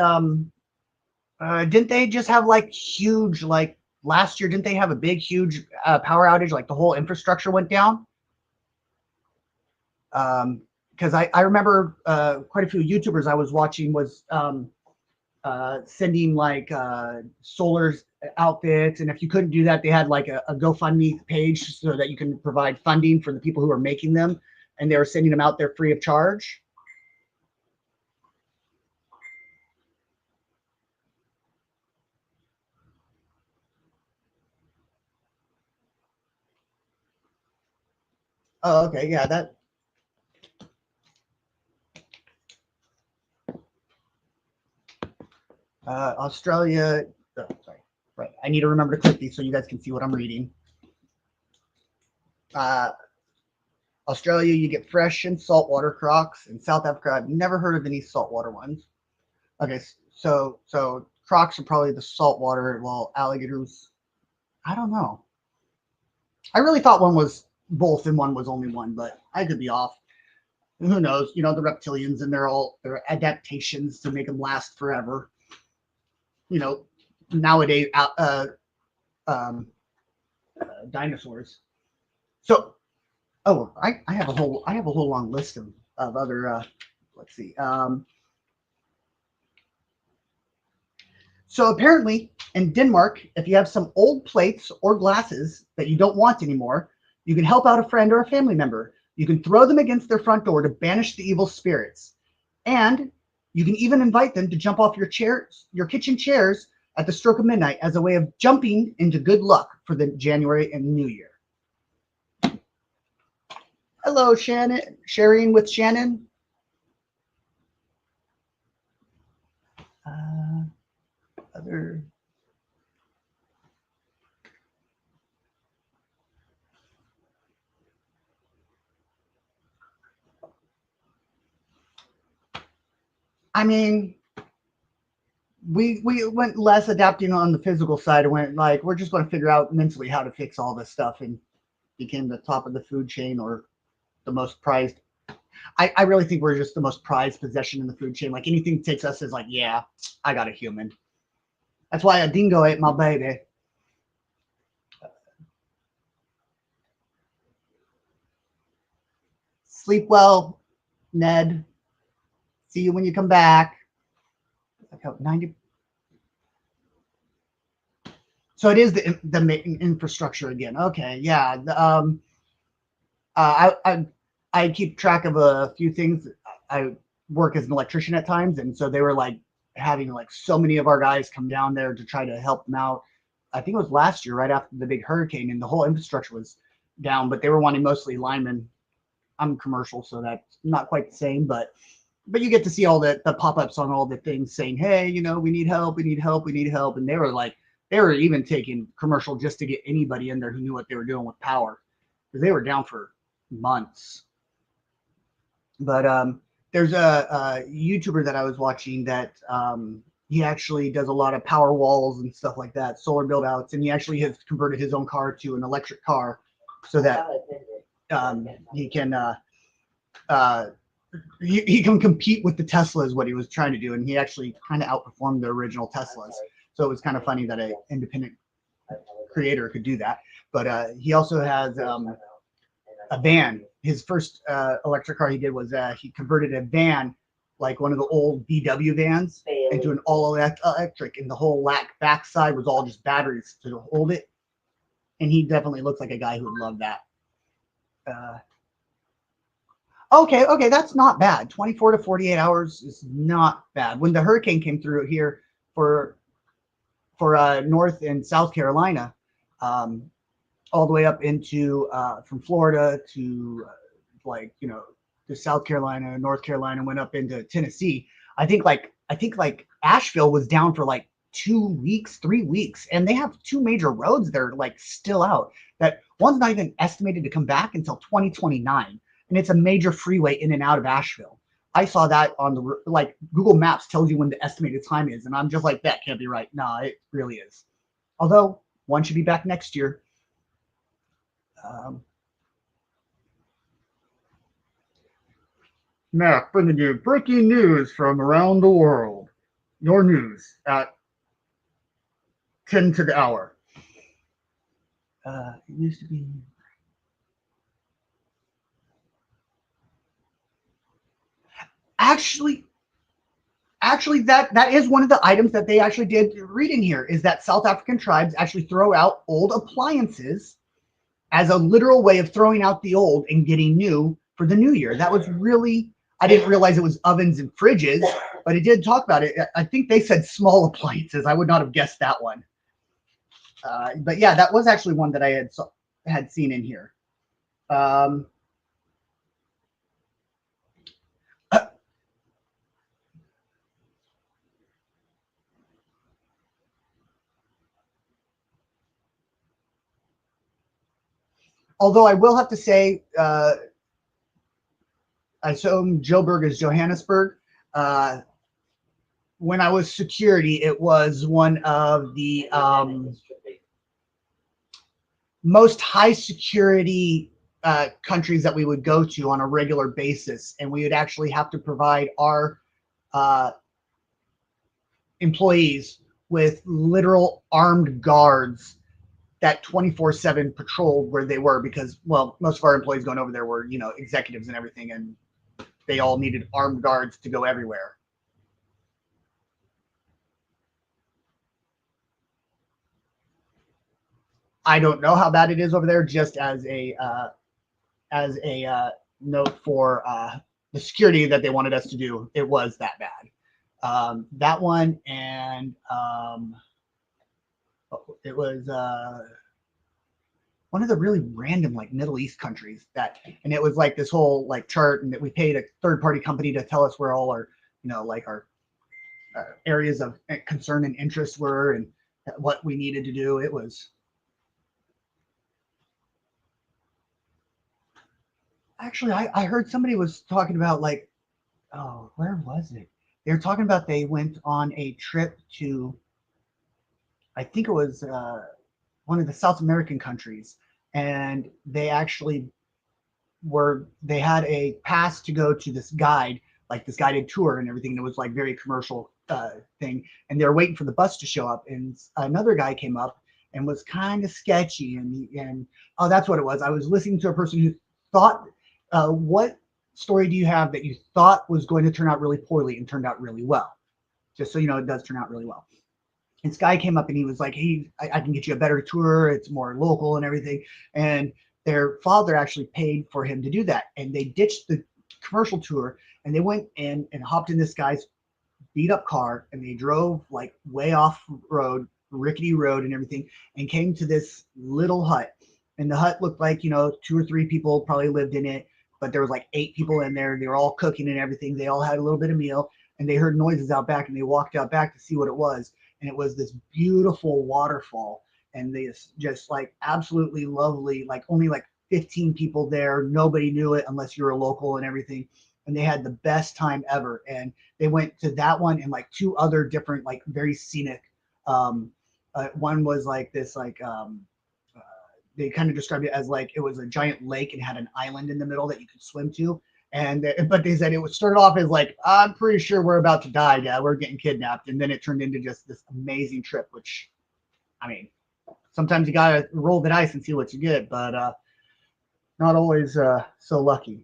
Didn't they just have like huge, like last year? Didn't they have a big, huge power outage? Like the whole infrastructure went down. Because I remember quite a few YouTubers I was watching was sending like solar outfits, and if you couldn't do that, they had like a GoFundMe page so that you can provide funding for the people who are making them, and they were sending them out there free of charge. Oh, okay, yeah, that. Australia. Oh, sorry, right. I need to remember to click these so you guys can see what I'm reading. Uh, Australia, you get fresh and saltwater crocs. In South Africa, I've never heard of any saltwater ones. Okay, so crocs are probably the saltwater. Well, alligators, I don't know. I really thought one was both and one was only one, but I could be off. Who knows? You know, the reptilians and their adaptations to make them last forever. You know, nowadays um, dinosaurs. So, oh, I have a whole long list of other. Let's see. So apparently in Denmark, if you have some old plates or glasses that you don't want anymore, you can help out a friend or a family member. You can throw them against their front door to banish the evil spirits. And you can even invite them to jump off your kitchen chairs at the stroke of midnight as a way of jumping into good luck for the January and New Year. Hello, Shannon. Sharing with Shannon. Other. I mean, we went less adapting on the physical side and went like we're just going to figure out mentally how to fix all this stuff, and became the top of the food chain or the most prized. I really think we're just the most prized possession in the food chain. Like anything that takes us is like, yeah, I got a human. That's why a dingo ate my baby. Sleep well, Ned. See you when you come back. 90. So it is the infrastructure again. Okay, yeah. I keep track of a few things. I work as an electrician at times, and so they were like having like so many of our guys come down there to try to help them out. I think it was last year, right after the big hurricane, and the whole infrastructure was down, but they were wanting mostly linemen. I'm commercial, so that's not quite the same, but you get to see all the pop-ups on all the things saying, hey, you know, we need help, we need help, we need help. And they were like, they were even taking commercial just to get anybody in there who knew what they were doing with power, because they were down for months. But there's a YouTuber that I was watching that he actually does a lot of power walls and stuff like that, solar build outs, and he actually has converted his own car to an electric car so that he can he can compete with the Tesla is what he was trying to do, and he actually kind of outperformed the original Teslas. So it was kind of funny that an independent creator could do that. But he also has a van. His first electric car he did was he converted a van like one of the old VW vans into an all electric, and the whole back side was all just batteries to hold it. And he definitely looks like a guy who would love that. Okay, that's not bad. 24 to 48 hours is not bad. When the hurricane came through here for North and South Carolina, all the way up into from Florida to to South Carolina, North Carolina, went up into Tennessee. I think like Asheville was down for like 2 weeks, 3 weeks, and they have two major roads that are like still out. That one's not even estimated to come back until 2029, and it's a major freeway in and out of Asheville. I saw that on the like Google Maps tells you when the estimated time is, and I'm just like, that can't be right. No, it really is. Although one should be back next year. Mac bringing you breaking news from around the world. Your news at 10 to the hour. It used to be. Actually, that is one of the items that they actually did read in here, is that South African tribes actually throw out old appliances as a literal way of throwing out the old and getting new for the new year. That was really, I didn't realize it was ovens and fridges, but it did talk about it. I think they said small appliances. I would not have guessed that one. But yeah, that was actually one that I had seen in here. Although I will have to say, I assume Joburg is Johannesburg. When I was security, it was one of the most high security countries that we would go to on a regular basis, and we would actually have to provide our employees with literal armed guards that 24/7 patrolled where they were, because, well, most of our employees going over there were, executives and everything, and they all needed armed guards to go everywhere. I don't know how bad it is over there, just as a note for the security that they wanted us to do. It was that bad. That one, and it was one of the really random like Middle East countries and it was like this whole like chart, and that we paid a third-party company to tell us where all our, like our areas of concern and interest were, and what we needed to do. It was actually, I heard somebody was talking about like, oh, where was it? They were talking about they went on a trip to, I think it was one of the South American countries, and they actually they had a pass to go to this guide, like this guided tour and everything. It was like very commercial thing, and they were waiting for the bus to show up, and another guy came up and was kind of sketchy, and oh, that's what it was. I was listening to a person who thought, what story do you have that you thought was going to turn out really poorly and turned out really well? Just so you know, it does turn out really well. And this guy came up and he was like, hey, I can get you a better tour. It's more local and everything. And their father actually paid for him to do that. And they ditched the commercial tour, and they went in and hopped in this guy's beat up car, and they drove like way off road, rickety road and everything, and came to this little hut. And the hut looked like, 2 or 3 people probably lived in it, but there was like 8 people in there. They were all cooking and everything. They all had a little bit of meal, and they heard noises out back, and they walked out back to see what it was. And it was this beautiful waterfall, and they just like absolutely lovely, like only like 15 people there. Nobody knew it unless you're a local and everything. And they had the best time ever. And they went to that one and like 2 other different, like very scenic. One was like this, like they kind of described it as like it was a giant lake and had an island in the middle that you could swim to. But they said it was started off as like, I'm pretty sure we're about to die, yeah, we're getting kidnapped, and then it turned into just this amazing trip. Which, I mean, sometimes you gotta roll the dice and see what you get, but not always so lucky.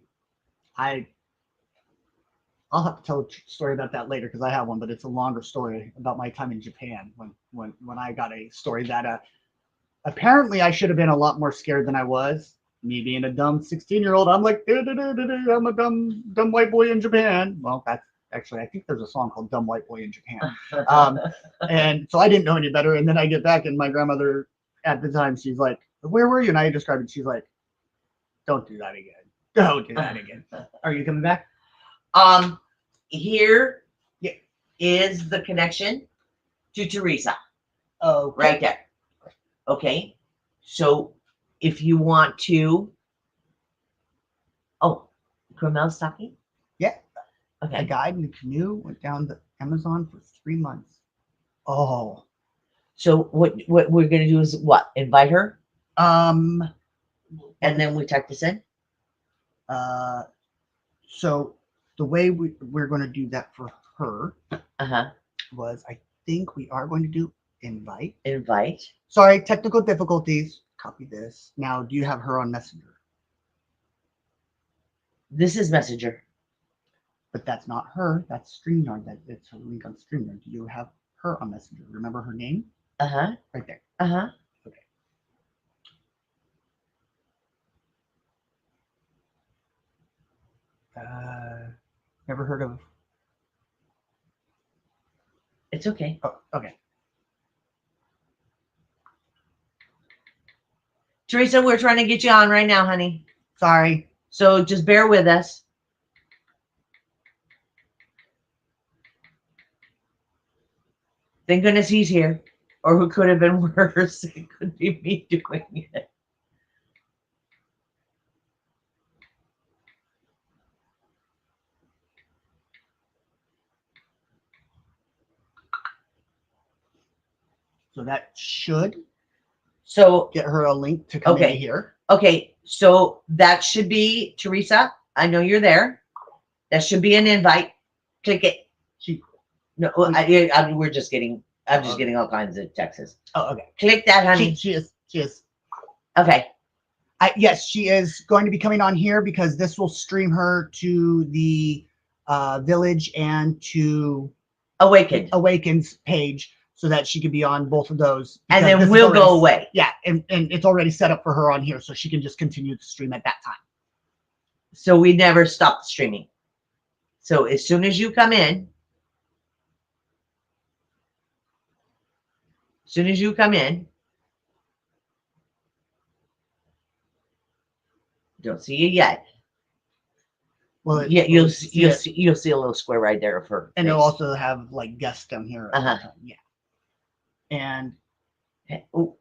I'll have to tell a story about that later because I have one, but it's a longer story about my time in Japan when I got a story that apparently I should have been a lot more scared than I was. Me being a dumb 16-year-old, I'm like, I'm a dumb white boy in Japan. Well, that's actually, I think there's a song called "Dumb White Boy in Japan," and so I didn't know any better. And then I get back, and my grandmother at the time, she's like, "Where were you?" And I described it. She's like, "Don't do that again. Don't do that again." Are you coming back? Here is the connection to Teresa. Oh, Right there. Okay. So if you want to, oh, Carmel's talking? Yeah. A Okay. guide in a canoe went down the Amazon for 3 months. Oh. So what we're gonna do is what? Invite her, Um. and then we tuck this in. So the way we're going to do that for her Uh-huh. was, I think we are going to do invite. Invite. Sorry, technical difficulties. Copy this. Now, do you have her on Messenger? This is Messenger. But that's not her. That's StreamYard. It's her link on StreamYard. Do you have her on Messenger? Remember her name? Uh-huh. Right there. Uh-huh. Okay. Never heard of? It's okay. Oh, okay. Teresa, we're trying to get you on right now, honey. Sorry. So just bear with us. Thank goodness he's here. Or who could have been worse? It could be me doing it. So that should So get her a link to come Okay. into here. okay, so that should be Teresa. I know you're there. That should be an invite. Click it. She. No, I mean, we're just getting. I'm just Okay. getting all kinds of texts. Oh, okay. Click that, honey. She is. She is. Okay. Yes, she is going to be coming on here because this will stream her to the Village and to Awakened. Awakens page so that she could be on both of those. And because then this is we'll already- go away. Yeah, and it's already set up for her on here, so she can just continue to stream at that time. So we never stop the streaming. So as soon as you come in, don't see you yet. Well, Yeah, you'll see a little square right there of her. and face. it'll also have like guests down here. At that time. Yeah, and Oh,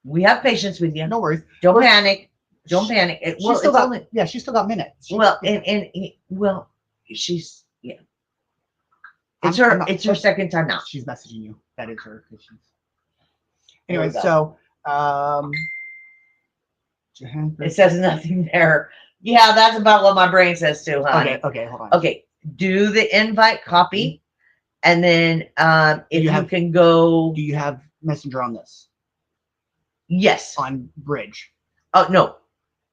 we have patience with you. no worries. Don't We're- panic. Don't panic. She's still got. Yeah, she's still got minutes. Well, well, she's It's I'm her second time now. She's messaging you. That is her. She's... There we Anyway, go. so It says nothing there. Yeah, that's about what my brain says too, honey. okay, hold on. Okay, do the invite copy, and then if you have- can go. Do you have Messenger on this? Yes. On Bridge. Oh no.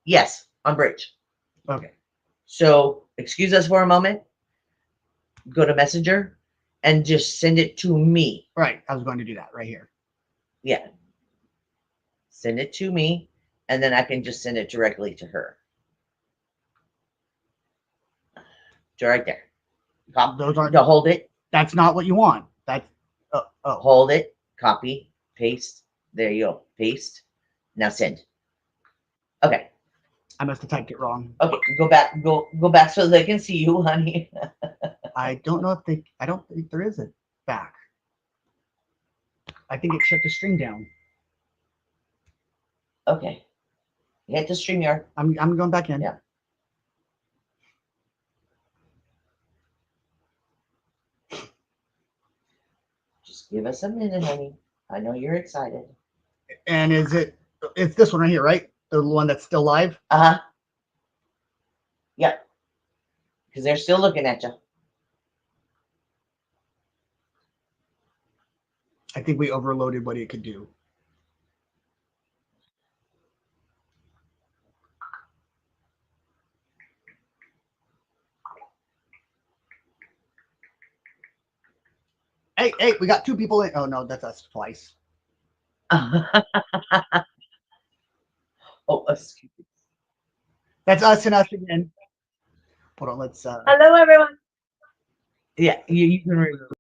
Yes, on Bridge. Okay. So excuse us for a moment. Go to Messenger and just send it to me. Right. I was going to do that right here. Yeah. Send it to me, and then I can just send it directly to her. So right there. Those aren't. No, hold it. That's not what you want. That's. Oh. Hold it. Copy. Paste. There you go. Paste. Now send. Okay. I must have typed it wrong. Okay. Go back. Go back so they can see you, honey. I don't know if they. I don't think there is a back. I think it shut the string down. Okay. Hit the StreamYard. I'm going back in. Yeah. Just give us a minute, honey. I know you're excited. And it's this one right here, right? The one that's still live? Uh-huh. Yep. Because they're still looking at you. I think we overloaded what it could do. Hey, we got 2 people in. Oh no, that's us twice. Oh, excuse me. That's us and us again. Hold on, let's Hello, everyone. Yeah, you can remove